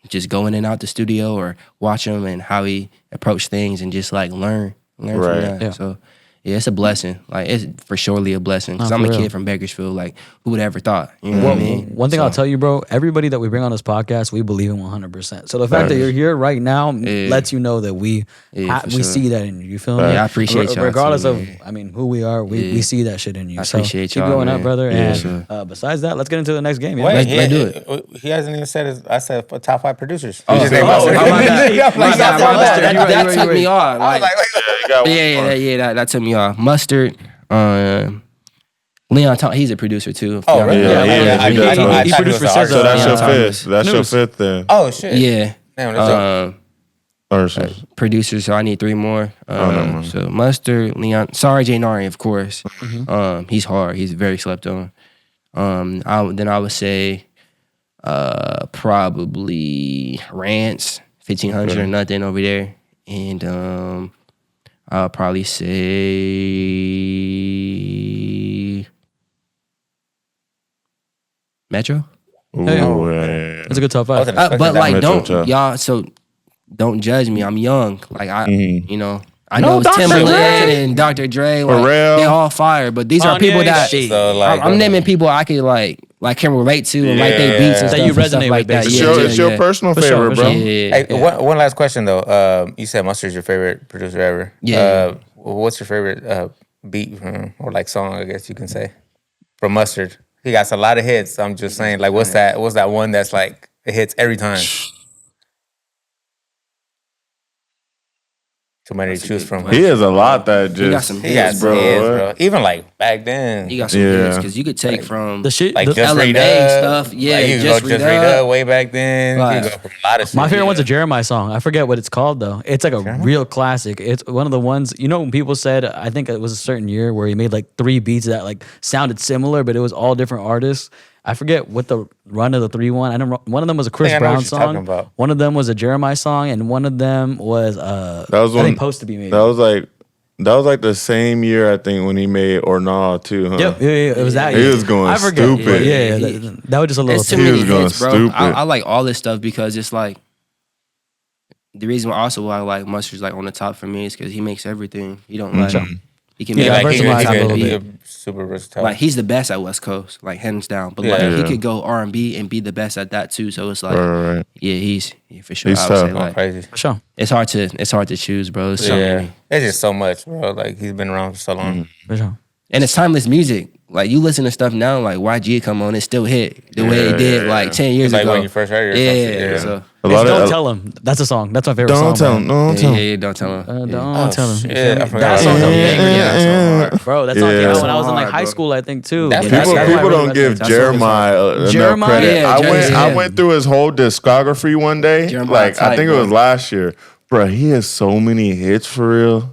just go in and out the studio or watch him and how he approach things and just like learn Right. from that. Yeah. So yeah, it's a blessing. Like it's for surely a blessing because Nah, I'm a for real. kid from Bakersfield. Like who would have ever thought? You know what I mean? One thing I'll tell you, bro, everybody that we bring on this podcast, we believe in 100%. So the fact that you're here right now lets you know that we for we sure. see that in you. You feel me? Yeah, I appreciate y'all Regardless too, of, man. I mean, who we are, we see that shit in you. I So appreciate keep y'all, growing up, man. brother. Yeah, And besides that, let's get into the next game. Yeah? Wait, Let's do he hasn't even said his. I said for top 5 producers. Oh, He just oh, named Mustard. my bad. Yeah, I'm like, My bad, yeah, my bad. You're right, That you're took right. me off. I was Like, like, wait, You got one more. yeah, that took me off. Mustard, Leon Thomas, he's a producer too. if Oh, y'all really? know. Yeah, I he thought does. he was He produced an for artist. So that's Yeah, your Thomas. fifth. That's your fifth then. Oh shit. Yeah. Damn, that's dope. Producers, so I need 3 more. So Mustard, Leon, sorry, J Nari, of course. He's hard. He's very slept on. Then I would say probably Rance, 1500 or nothing over there. And I'll probably say Metro. Ooh, yeah. It's a good top 5. But like, Metro, don't y'all. So don't judge me. I'm young. Like I know No, it's Dr. Timberland Dre. and Dr. Dre. Like, Pharrell. they all fire. But these are Kanye, people that shit. So, like, I'm naming people I could like can relate to and like they beats and That stuff. you and stuff resonate like with, that. basically. It's your personal For sure, favorite, for bro. sure. Hey, one last question though. You said Mustard's your favorite producer ever. Yeah. What's your favorite beat or like song? I guess you can say from Mustard. He got a lot of hits. I'm just saying, like, what's that? What's that one that's like it hits every time? Too many to choose from. He has a lot that He got just. some He got hits, some bro. hits, what? bro. Even like back then, You got some Yeah. hits because you could take from The shit. like the- just LMA redub stuff. Yeah, like, you could just go just redub. redub way back then. You Right. could go from a lot of shit. My favorite one's a Jeremiah song. I forget what it's called though. It's like a real classic. It's one of the ones, when people said, I think it was a certain year where he made like 3 beats that like sounded similar, but it was all different artists. I forget what the run of the 3 one. I don't. One of them was a Chris I know what Brown you're talking song. about. One of them was a Jeremiah song, and one of them was That was I one. think Post to Be Made. That was like the same year I think when he made Or Nah too, huh? Yep, yeah, it was that. He year. was going I forget. stupid. But yeah, He- that was just a little. It's too He many was going hits, bro. stupid. I like all this stuff because it's like the reason also why I like Mustard's like on the top for me is because he makes everything. He don't like he can Yeah, make like, versatile a little he bit. super versatile. like he's the best at West Coast, like hands down. But like Yeah. he could go R&B and be the best at that too. So it's like Right. yeah, he's for sure. He's I would say tough. like crazy. For sure. it's hard to choose, bro. It's so Yeah, many. it's just so much, bro. Like he's been around for so long. For sure. And it's timeless music. Like you listen to stuff now, like YG come on, it still hit the way it did like 10 years It's like ago. when you first heard it. Or yeah, something. so A It's lot Don't of Tell Him. That's a song. That's my favorite don't song. tell him. Don't tell him. yeah, don't tell him. Don't tell him. Shit, I forgot That about song's a that. banger. Yeah, that's so hard. Bro, that song came Yeah. out when I was in like Hard, high bro. school, I think too. That's- But that's People, why I people really don't give resonate. Jeremiah enough Jeremiah? credit. Yeah, I yeah. went through his whole discography one day. Jeremiah Like I tight, think it bro. was last year. Bro, he has so many hits for real.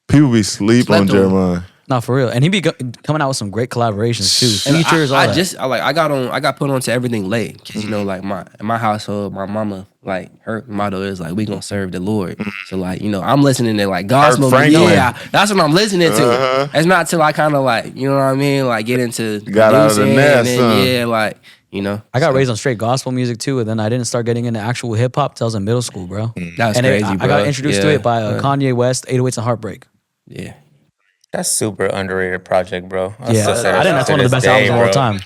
People be sleep Slept on on. Jeremiah. No, for real. And he be coming out with some great collaborations too. And Features, all I that. I got put onto everything late because like in my household, my mama like her motto is like we gonna serve the Lord. So like I'm listening to like gospel. Franklin. Yeah, that's what I'm listening to. Uh-huh. It's not till I kind of like what I mean, like get into Got out of the producing nest, and huh? then, yeah, like I got raised on straight gospel music too, and then I didn't start getting into actual hip hop till I was in middle school, bro. That's and crazy, I bro. got introduced to Yeah. it by Kanye West, 808s and Heartbreak. Yeah. That's super underrated project, bro. Yeah, I think that's one of the best albums of all time.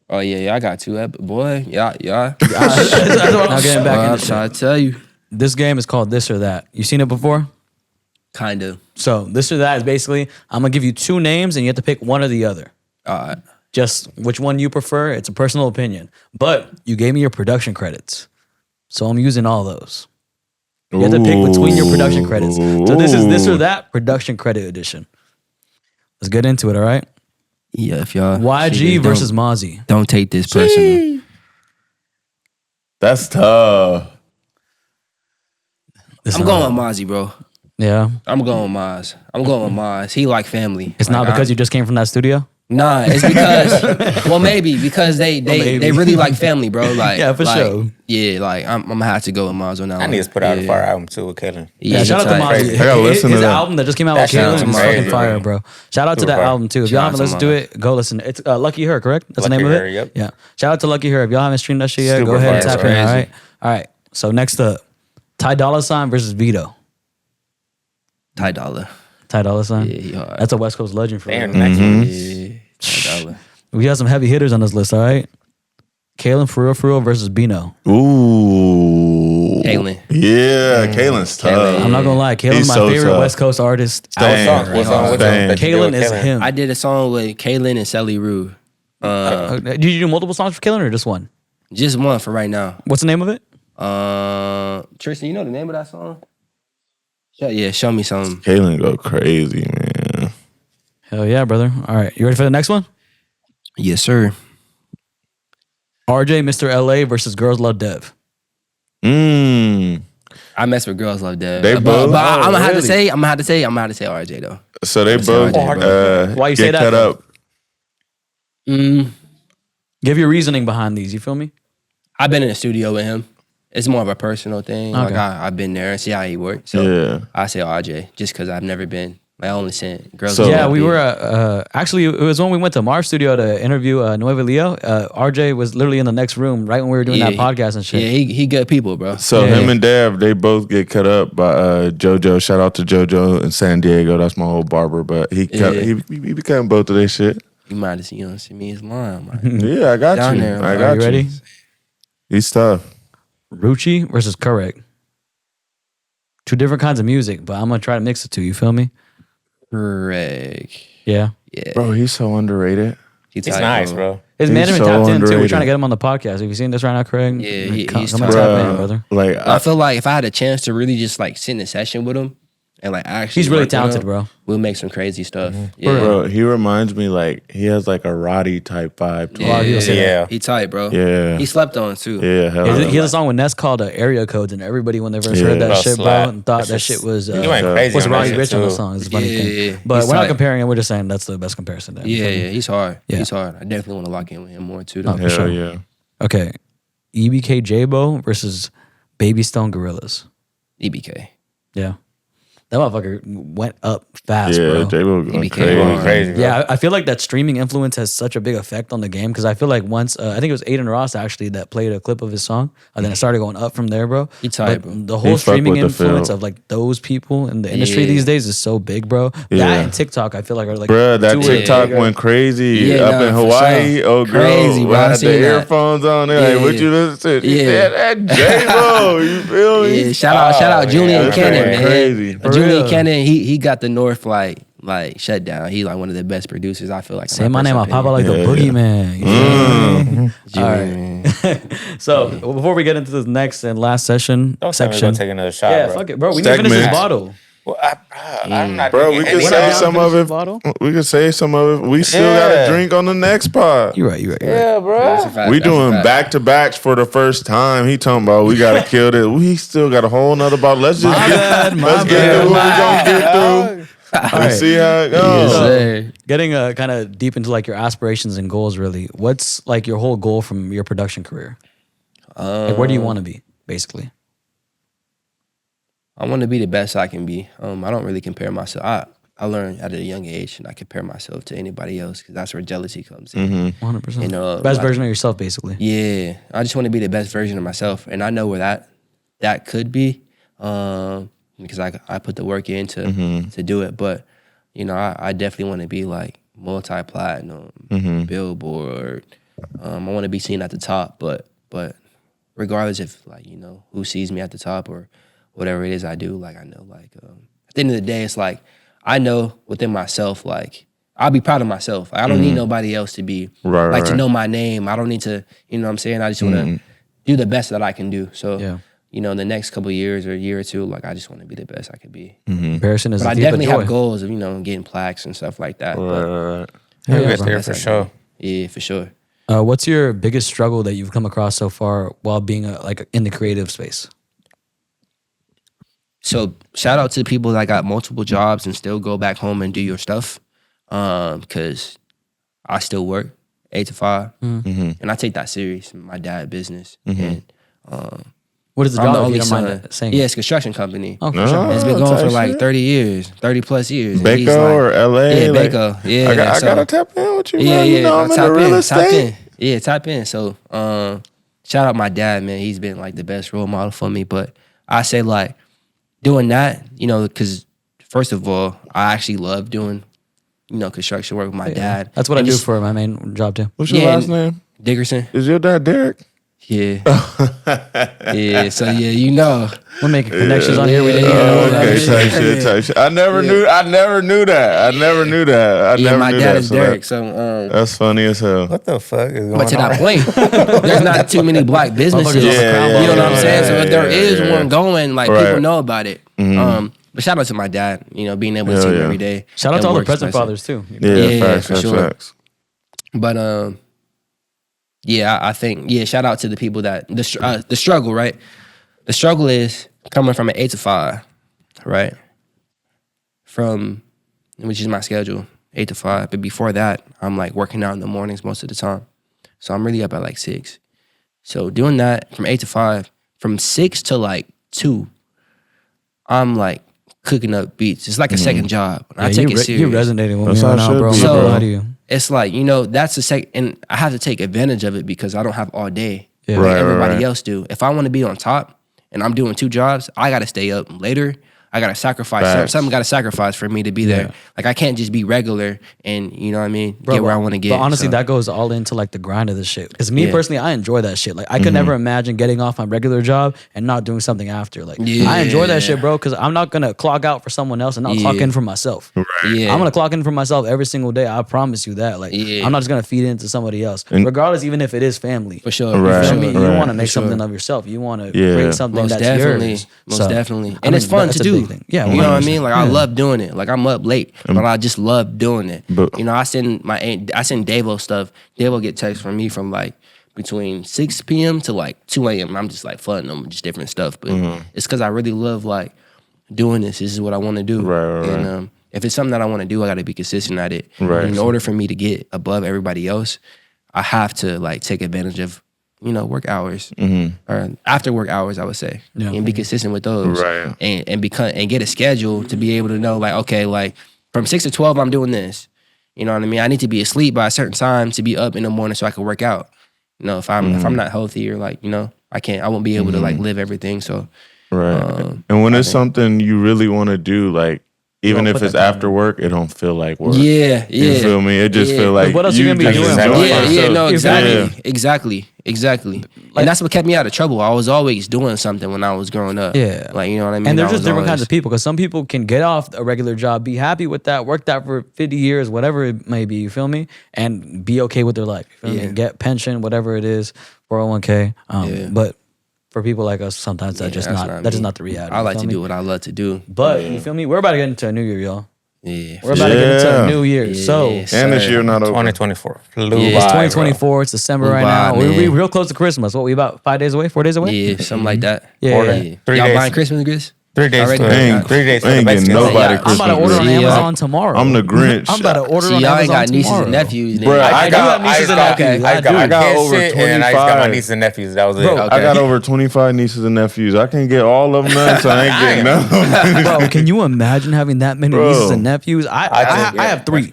Oh yeah, I got two. Boy, yeah. Now getting back I'm into shit. trying to tell you, This game is called This or That. You seen it before? kind of. So This or That is basically I'm gonna give you 2 names and you have to pick one or the other. All right. Just which one you prefer. It's a personal opinion. But you gave me your production credits. So I'm using all those. You have to pick between your production credits. So this is This or That production credit edition. Let's get into it, all right? Yeah, if y'all YG shit, versus Mozzie. don't take this personal. That's tough. It's I'm not- going with Mozzie, bro. Yeah. I'm going with Maz. I'm going with Maz. He like family. It's not because you just came from that studio? Nah, it's because well maybe because they really like family, bro. Like Yeah, for like, sure. Yeah, like I'm gonna have to go with Maz on that I one. need to put out a Yeah. fire album too with Kaylin. Yeah, shout out to tight. Mozzie. I gotta listen to His that. album that just came out with That Kaylin is shit is fucking crazy, fire, bro. bro. Shout out to Super that fire. album too. If y'all Shout out haven't to listened to it, go listen. It's Lucky Her, correct? That's the Lucky name of Her, it? yep. Yeah. Shout out to Lucky Her. If y'all haven't streamed that shit yet, go Super ahead and fire, tap bro. in, all Crazy. right? All right. So next up, Ty Dolla $ign versus Vito. Ty Dolla. Ty Dolla $ign? Yeah, he hard. That's a West Coast legend for Damn, real. next one. Yeah, Ty Dolla. We got some heavy hitters on this list, all right? Kaylin For Real versus Bino. Ooh. Kaylin. Yeah, Kaylin's tough. I'm not gonna lie, Kaylin's He's my so favorite tough. West Coast artist. What Damn. song? What song? Which Damn. one that you do Kaylin with is him. I did a song with Kaylin and Sally Rue. Did you do multiple songs for Kaylin or just one? Just one for right now. What's the name of it? Tristan, you know the name of that song? Show me something. Kaylin go crazy, man. Hell yeah, brother. All right, you ready for the next one? Yes, sir. RJ, Mr. LA versus Girls Love Dev. I mess with girls love Dev. They both? But I'm gonna have to really? say RJ though. So they say both RJ, Why you get say that, cut though? up. Give your reasoning behind these. You feel me? I've been in the studio with him. It's more of a personal thing. Like Okay. I've been there and see how he works. So Yeah. I say RJ just because I've never been. I only sent girls. So- who Yeah, love we Dev. were actually it was when we went to Marv's studio to interview Nueva Leo. RJ was literally in the next room right when we were doing that podcast and shit. Yeah, he good people, bro. So Yeah. him and Dev, they both get cut up by JoJo. Shout out to JoJo in San Diego. That's my old barber. But he be cutting both of their shit. You might have seen me his line, man. Yeah, I got Down you. there, I bro. got you ready? He's tough. Ruchi versus Correct. Two different kinds of music, but I'm gonna try to mix the two. You feel me? Greg. Yeah. Yeah. Bro, he's so underrated. It's nice, bro. His He's management so tapped in too. We're underrated. trying to get him on the podcast. Have you seen this right now, Craig? Yeah, come he's and top. tap in, Bro, brother. like I feel like if I had a chance to really just like sit in a session with him and like actually He's really work with talented, him, bro. We'll make some crazy stuff. Yeah. bro, he reminds me like he has like a Roddy type vibe to A lot of people him. say Yeah. He tight, bro. Yeah. He slept on too. Yeah, hell He yeah. has a song with Ness called Area Codes, and everybody when they first Yeah. heard that Bro, shit, bro, slap. and thought It's that just- shit was He went crazy was on that Roddy shit, Rich on the too. song. It's a funny Yeah, thing, but he's we're not tight. comparing it. We're just saying that's the best comparison. There. Yeah, yeah, he's hard. Yeah. He's hard. I definitely want to lock in with him more too, though. for Hell sure. yeah. Okay, EBK J-Bo versus Baby Stone Gorillas. EBK. Yeah, that motherfucker went up fast, Yeah, bro. J-Bo going He crazy. became Crazy, bro. Yeah, I feel like that streaming influence has such a big effect on the game because I feel like once I think it was Aiden Ross actually that played a clip of his song and then it started going up from there, bro. He tight, But bro. The whole He fuck streaming with the influence field. of like those people in the industry Yeah. these days is so big, bro. That Yeah. and TikTok, I feel like are like Bruh, that two way TikTok bigger. went crazy Yeah, up nah, in for Hawaii. sure. Oh, girl, Crazy, bro. I had the seen that. earphones on. They're like, Yeah. what you listen to? She Yeah. said, that J-Bo. You feel me? Yeah, shout out Julian that's Cannon, crazy. man. Crazy. For Julian real. Cannon, he got the North like shut down. He like one of the best producers, I feel like. Say my name, I'll pop out like the Yeah, boogeyman. You feel me? All right. Right. So before we get into this next and last session Don't tell me section, we're gonna take another shot, yeah, bro. fuck it, bro. We need to finish this Segment. bottle. Well, I'm not Bro, we drinking could any say of some them. of it. Bottle? We could say some of it. We still got Yeah. to drink on the next pod. You're right. Yeah, bro. We doing back to backs for the first time. He talking about we gotta kill this. We still got a whole nother bottle. Let's just get through what we gonna get through. And see how it goes. Yes, Getting kind of deep into like your aspirations and goals, really. What's like your whole goal from your production career? Like, where do you want to be, basically? I want to be the best I can be. I don't really compare myself. I learned at a young age, and I compare myself to anybody else because that's where jealousy comes in. 100%. You know, Best like- version of yourself, basically. Yeah, I just want to be the best version of myself, and I know where that could be, because I put the work in to do it. But you know, I definitely want to be like multi-platinum, Billboard. I want to be seen at the top, but regardless if like you know who sees me at the top or whatever it is I do, like I know like at the end of the day, it's like I know within myself like. I'll be proud of myself. I don't need nobody else to be Right, to right. know my name. I don't need to, you know what I'm saying? I just want to do the best that I can do. So, Yeah. you know, the next couple of years or a year or two, like I just want to be the best I can be. Comparison is But a I thief of definitely joy. have goals of, you know, getting plaques and stuff like that. But Right. We'll Yeah, get bro. there for sure. yeah, for sure. What's your biggest struggle that you've come across so far while being like in the creative space? So shout out to the people that got multiple jobs and still go back home and do your stuff. Because I still work 8 to 5, and I take that serious. My dad business, and What is the I'm the job, if only you don't son. mind saying? Yeah, it's a construction company. Oh, for sure. No. It's been Oh, going for tight like shit. 30 years, 30 plus years. And he's Baco like- or LA? Yeah, like, Baco. Yeah, I so- gotta tap in with you, Yeah, man. yeah. You know, I'm in tap the real in, tap estate. in. Yeah, tap in. So, shout out my dad, man. He's been like the best role model for me. But I say like doing that, you know, because first of all, I actually love doing, you know, construction work with my dad. That's what I And do just- for my main job too. What's your Yeah, last name? Dickerson. Is your dad Derek? Yeah. Yeah. So yeah, you know. We're making connections on here. We Yeah, didn't even know yeah, that. Okay, tight shit, tight shit. I never knew that. I never knew that. Yeah, my knew dad that. is So Derek. that- So that's funny as hell. What the fuck is going but to on? that point, there's not too many black businesses. Motherfuckers on the crown You know what I'm ball. saying? So if there is yeah. one going, like Right. people know about it. But shout out to my dad, you know, being able to Hell see him yeah. every day. Shout out and to all the work present special. fathers too. Yeah, Yeah, facts, for facts, sure. facts. But yeah, I think shout out to the people that the struggle, right? The struggle is coming from an 8 to 5, right? Which is my schedule, 8 to 5. But before that, I'm like working out in the mornings most of the time. So I'm really up at like 6. So doing that from 8 to 5, from 6 to like 2, I'm like cooking up beats. It's like a second job. I take it serious. You're resonating with That's me how right it now, should bro. be, I'm not bro. gonna lie to you. It's like, that's the second, and I have to take advantage of it because I don't have all day Yeah. like Right, everybody right. else do. If I want to be on top and I'm doing 2 jobs, I got to stay up later. I got to sacrifice. Facts. Something got to sacrifice for me to be there. Like, I can't just be regular and, you know what I mean, get where I want to get. But honestly, So, that goes all into like the grind of this shit. Because me Yeah. personally, I enjoy that shit. Like I could never imagine getting off my regular job and not doing something after. Like I enjoy that shit, bro. Because I'm not gonna clock out for someone else and not clock Yeah. in for myself. yeah. I'm gonna clock in for myself every single day. I promise you that. Like Yeah. I'm not just gonna feed into somebody else, regardless, even if it is family. For sure. Right. You For feel me? sure. You Right. want to make For sure. something of yourself. You want to Yeah. create something Most that's definitely. yours. Most So, definitely. I And it's mean, fun that's to a do. big thing. Yeah, You know what I mean? Like, I yeah. love doing it. Like, I'm up late, but I just love doing it. But- I send Davo stuff. Davo get texts from me from like between 6 p.m. to like 2 a.m. And I'm just like flooding them with just different stuff. But it's because I really love like doing this. This is what I want to do. Right. And if it's something that I want to do, I got to be consistent at it. Right. And in order for me to get above everybody else, I have to like take advantage of work hours or after work hours, I would say, Yeah. and be consistent with those, Right. and get a schedule to be able to know like, okay, like from 6 to 12, I'm doing this. You know what I mean? I need to be asleep by a certain time to be up in the morning so I can work out. If I'm not healthy or like I won't be able to like live everything. So Right. And when it's something you really want to do, like even don't if put it's that time after work, it don't feel like work. yeah. You feel me? It just feel like what else you gonna be just doing, bro? enjoying Yeah, yourself. no, Yeah. exactly. And that's what kept me out of trouble. I was always doing something when I was growing up. Yeah. Like, you know what I mean? And there's I just was different kinds always- of people because some people can get off a regular job, be happy with that, work that for 50 years, whatever it may be, you feel me? And be okay with their life. You feel Yeah. me? Get pension, whatever it is, 401k. Yeah. But for people like us, sometimes that's just that's not not that is me. not the reality. I you like feel to me? do what I love to do. But you feel me? We're about to get into a new year, y'all. Yeah. We're about to get into Yeah. a new year. So Yes. And this Sir. year not over. 2024 flew Yeah, it's by, 2024. It's December right Bye, now. We're man. real close to Christmas. What, we about 5 days away? 4 days away? Yeah, something like that. Yeah. Four yeah. days. 3 Y'all days. buying Christmas gifts? 3 days. Already? For, Ain't- 3 days for ain't the getting Mexicans. nobody Yeah, Christmas I'm about to order on gifts. Yeah. Amazon tomorrow. I'm the Grinch. I'm about to order See, on y'all Amazon ain't got nieces tomorrow. and nephews. then. Bruh, I I got got- nieces and I nephews. do. I got I my got kids over shit, and I just got my 25. nieces and nephews. That was it. Bro, I got over 25 nieces and nephews. I can get all of them done, so I ain't getting none of them. Bro, can you imagine having that many Bro. nieces and nephews? I have 3.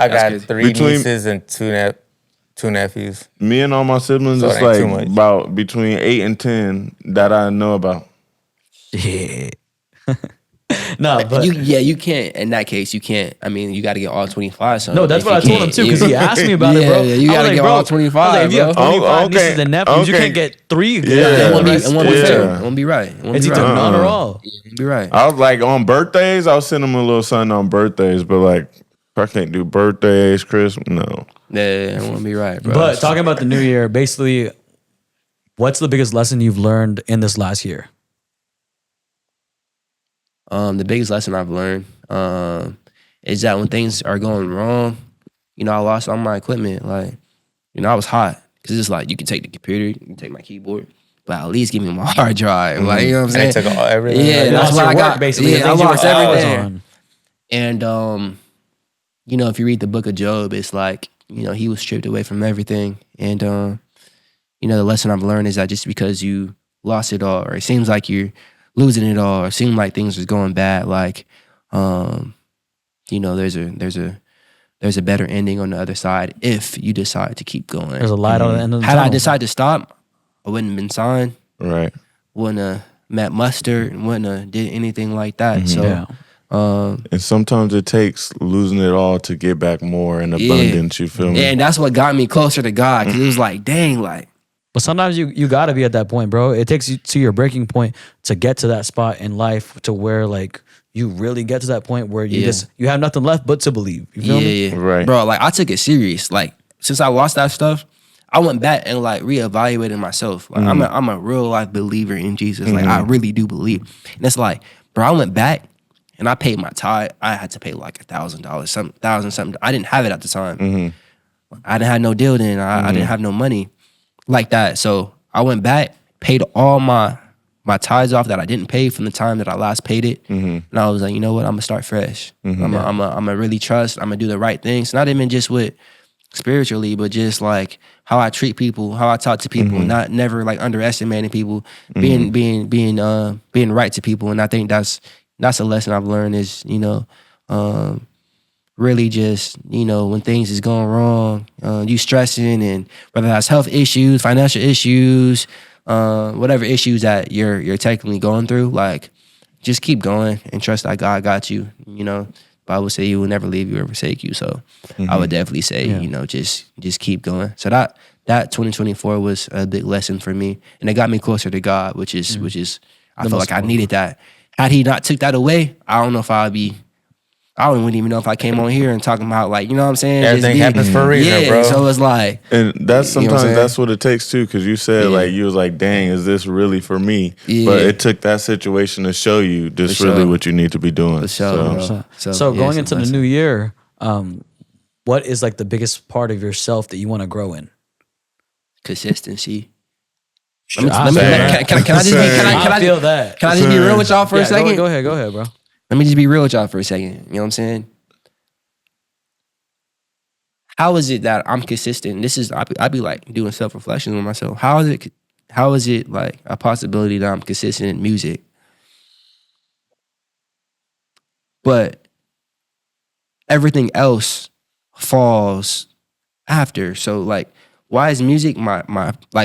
I That's got good. 3 Between- nieces and 2 nephews. Me and all my siblings, So it it's ain't too like much. about between 8 and 10 that I know about. Shit. No, but You can't. In that case, you can't. I mean, you got to get all 25. So no, that's if what I you told him can't- too because he asked me about it, bro. Yeah, you I was gotta like, get bro, all I was 25, like, if you have bro. 25 Okay, nieces and nephews, you okay. can't get 3. Yeah. It won't be Yeah. fair. It won't be right. It won't It's be either right. none or all. It won't be right. I was like, on birthdays, I'll send them a little something on birthdays, but like, if I can't do birthdays, Christmas, no. Yeah, it won't be right, bro. But talking about the new year, basically, what's the biggest lesson you've learned in this last year? The biggest lesson I've learned is that when things are going wrong, I lost all my equipment. Like, I was hot because it's like you can take the computer, you can take my keyboard, but at least give me my hard drive. Like, you know what I'm And saying? they took everything. Yeah, You that's lost what your I work, got. basically. Yeah, the I things you lost worked hours everything. on. And if you read the book of Job, it's like, he was stripped away from everything. And the lesson I've learned is that just because you lost it all, or it seems like you're losing it all, or it seems like things are going bad, like there's a better ending on the other side if you decide to keep going. There's a light on the end of the Had I tunnel. decided to stop, I wouldn't have been signed, Right. wouldn't have met mustard, and wouldn't have did anything like that. So Yeah. And sometimes it takes losing it all to get back more in abundance, you feel me? and that's what got me closer to God, because it was like, dang, like, But sometimes you got to be at that point, bro. It takes you to your breaking point to get to that spot in life to where like you really get to that point where you have nothing left but to believe. You feel me? yeah, Right. bro. Like, I took it serious. Like, since I lost that stuff, I went back and like reevaluated myself. Like, I'm a real life believer in Jesus. Like, I really do believe. And it's like, bro, I went back and I paid my tithe. I had to pay like $1,000, something. I didn't have it at the time. I didn't have no deal then. I didn't have no money like that. So I went back, paid all my my ties off that I didn't pay from the time that I last paid it. And I was like, you know what? I'm gonna start fresh. I'm gonna really trust. I'm gonna do the right things. Not even just with spiritually, but just like how I treat people, how I talk to people, not never like underestimating people, being right to people. And I think that's a lesson I've learned is, you know, really just, you know, when things is going wrong, you stressing, and whether that's health issues, financial issues, whatever issues that you're technically going through, like just keep going and trust that God got you. You know, Bible say He will never leave you or forsake you. So I would definitely say, you know, just keep going. So that 2024 was a big lesson for me, and it got me closer to God, which is I feel like I needed that. Had He not took that away, I don't know if I wouldn't even know if I came on here and talking about, like, you know what I'm saying? Everything happens for a reason, bro. So it's like, And that's you know what I'm sometimes saying? that's what it takes too, because you said like you was like, dang, is this really for me? But it took that situation to show you this For really sure. what you need to be doing. For sure, bro. So yeah, going it's a into the lesson. new year, what is like the biggest part of yourself that you want to grow in? Consistency. I feel Can I just be I feel that. Can I just be real with y'all for a second? Go ahead, bro. Let me just be real with y'all for a second. You know what I'm saying? How is it that I'm consistent? This is I be like doing self-reflection with myself. How is it like a possibility that I'm consistent in music? But everything else falls after. So like, why is music my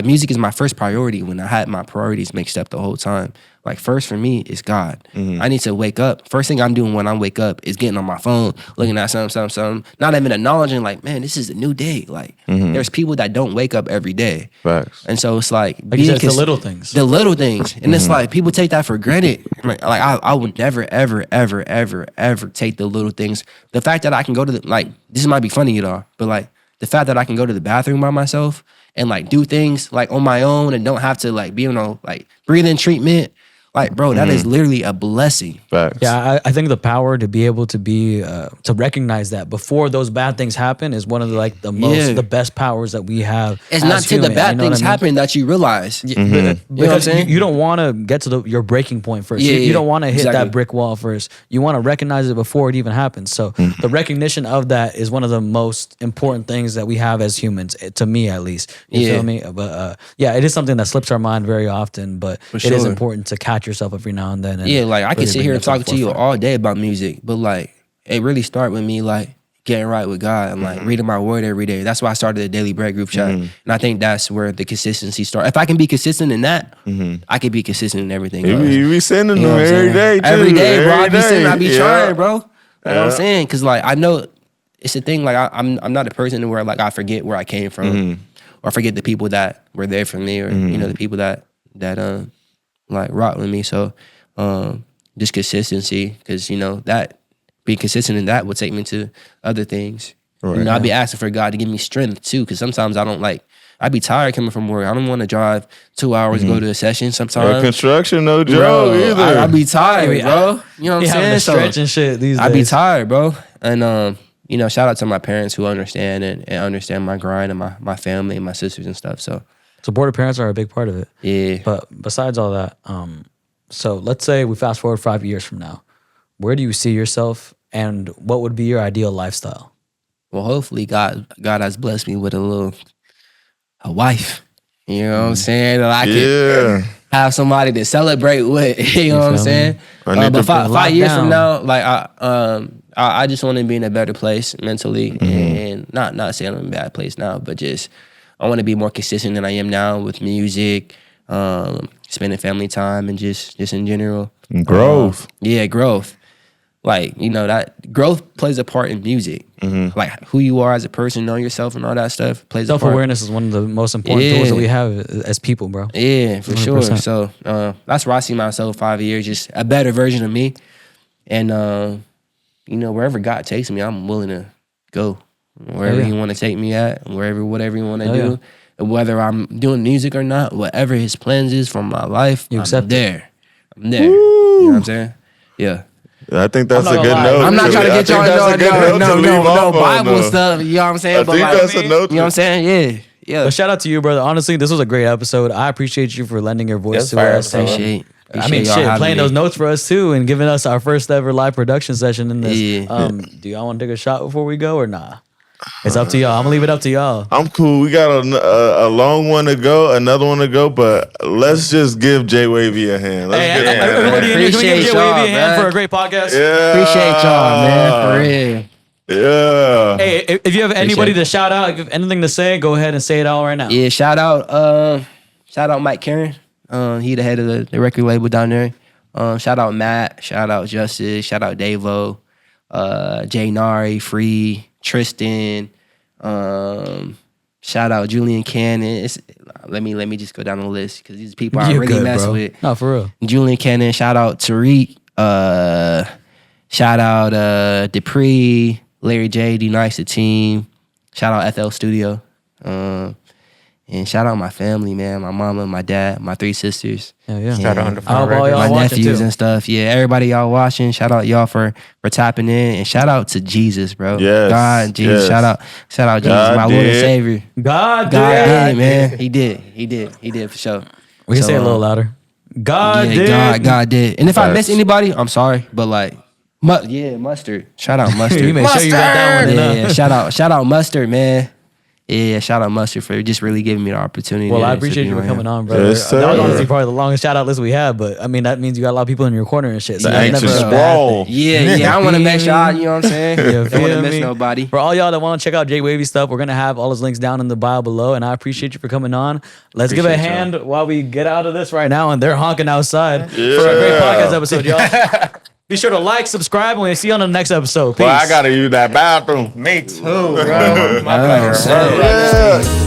music is my first priority when I had my priorities mixed up the whole time? Like, first for me is God. I need to wake up. First thing I'm doing when I wake up is getting on my phone, looking at something. Not even acknowledging, like, man, this is a new day. Like, there's people that don't wake up every day. Facts. And so it's like, Like you said, it's the little things. The little things. And it's like, people take that for granted. Like I would never, ever, ever, ever, ever take the little things. The fact that I can go to this might be funny, you know, but like, the fact that I can go to the bathroom by myself and like do things like on my own and don't have to like be on like breathing treatment. Like, bro, that is literally a blessing. Facts. Yeah, I think the power to be able to be to recognize that before those bad things happen is one of the best powers that we have. It's as not till the human, bad you know what things I mean? happen that you realize. Because what I'm saying? you don't want to get to your breaking point first. Yeah, You don't want to hit exactly. that brick wall first. You want to recognize it before it even happens. So the recognition of that is one of the most important things that we have as humans, to me at least. You feel me? But it is something that slips our mind very often, but it is sure. important to catch yourself every now and then. And Yeah, like I really could sit bring here that and to the talk to you forefront. all day about music, but like it really started with me like getting right with God and like reading my word every day. That's why I started the Daily Bread group chat. And I think that's where the consistency starts. If I can be consistent in that, I can be consistent in everything else. You be sending You know them what I'm every saying? day, too. Every day, bro. I be Every sitting, I day. be Yeah. trying, bro. You know what I'm saying? Cause like I know it's a thing. Like I'm not a person where like I forget where I came from, or forget the people that were there for me, or you know the people that like rock with me. So just consistency, because you know that being consistent in that would take me to other things. Right. You know, I'd be asking for God to give me strength too, because sometimes I don't like. I'd be tired coming from work. I don't want to drive 2 hours go to a session. Sometimes Construction, no joke bro, either. I'd be tired, bro. You know what I'm having saying? to stretch and shit these I'd be days. tired, bro. And you know, shout out to my parents who understand and understand my grind and my family and my sisters and stuff. So Supportive parents are a big part of it. yeah. But besides all that, so let's say we fast forward 5 years from now. Where do you see yourself, and what would be your ideal lifestyle? Well, hopefully God has blessed me with a wife. You know what I'm saying? That I can have somebody to celebrate with. You know what I'm feel me? saying? I need But to five lock years down. from now, like I just want to be in a better place mentally, and not saying I'm in a bad place now, but just I want to be more consistent than I am now with music, spending family time, and just in general. Growth. Yeah, growth. Like, you know, that growth plays a part in music. Like who you are as a person, know yourself and all that stuff plays a part. Self-awareness is one of the most important tools that we have as people, bro. Yeah, for sure. 100%. So that's where I see myself 5 years, just a better version of me. And, you know, wherever God takes me, I'm willing to go. Wherever He want to take me at, whatever He want to do. Whether I'm doing music or not, whatever His plans is for my life, I'm accept it. there. I'm there. You know what I'm saying? Yeah. I think that's I'm a not good gonna lie. note. I'm not trying to I get think y'all that's a good note to leave off no on, Bible though. stuff. You know what I'm saying? I But think like, that's a note. you know what I'm saying? Yeah. But shout out to you, brother. Honestly, this was a great episode. I appreciate you for lending your voice That's to fire us. episode. Appreciate I mean, y'all shit, having playing me. those notes for us too, and giving us our first ever live production session in this. Yeah. Do y'all want to take a shot before we go or nah? It's up to y'all. I'm gonna leave it up to y'all. I'm cool. We got a long one to go, another one to go, but let's just give Jay Wavy a hand. Let's Hey, get him. everybody, can we give Appreciate Jay y'all, Wavy a hand bruh. for a great podcast? Yeah. Appreciate y'all, man. For real. Yeah. Hey, if you have anybody Appreciate to shout out, if you have anything to say, go ahead and say it all right now. Yeah, shout out Mike Karen. He the head of the record label down there. Shout out Matt. Shout out Justice. Shout out Davo. Jay Nari, Free, Tristan. Shout out Julian Cannon. Let me just go down the list because these people I You're really good, mess bro. with. No, for real. Julian Cannon. Shout out Tariq. Shout out Dupree, Larry J, D Nice, the team. Shout out FL Studio. And shout out my family, man. My mama, my dad, my 3 sisters. Yeah. Shout out I Undefined hope all Records. y'all My watching nephews too. and stuff. Yeah, everybody y'all watching. Shout out y'all for tapping in. And shout out to Jesus, bro. Yes, God, Jesus. yes. Shout out Jesus, God my Lord and did. Savior. God God did. did, man. He did for sure. We can So, say it a little louder. God yeah, did. God did. And if I miss Facts. anybody, I'm sorry. But like, mustard. Shout out mustard. You made sure you got that one in. Yeah, shout out mustard, man. Yeah, shout out mustard for just really giving me the opportunity. Well, I to appreciate be you for on coming here. on, brother. Yes, That was sir. honestly probably the longest shout out list we have, but I mean, that means you got a lot of people in your corner and shit. So The that's anxious never a bad sprawl. thing. Yeah, I want to make sure, you know what I'm saying? You Don't want feel to miss me? nobody. For all y'all that want to check out Jay Wavy stuff, we're gonna have all his links down in the bio below. And I appreciate you for coming on. Let's give a Appreciate y'all. hand while we get out of this right now. And they're honking outside for a Yeah. great podcast episode, y'all. Be sure to like, subscribe, and we'll see you on the next episode. Peace. Well, I gotta use that bathroom. Me too, bro. My pleasure. Say it. Yeah.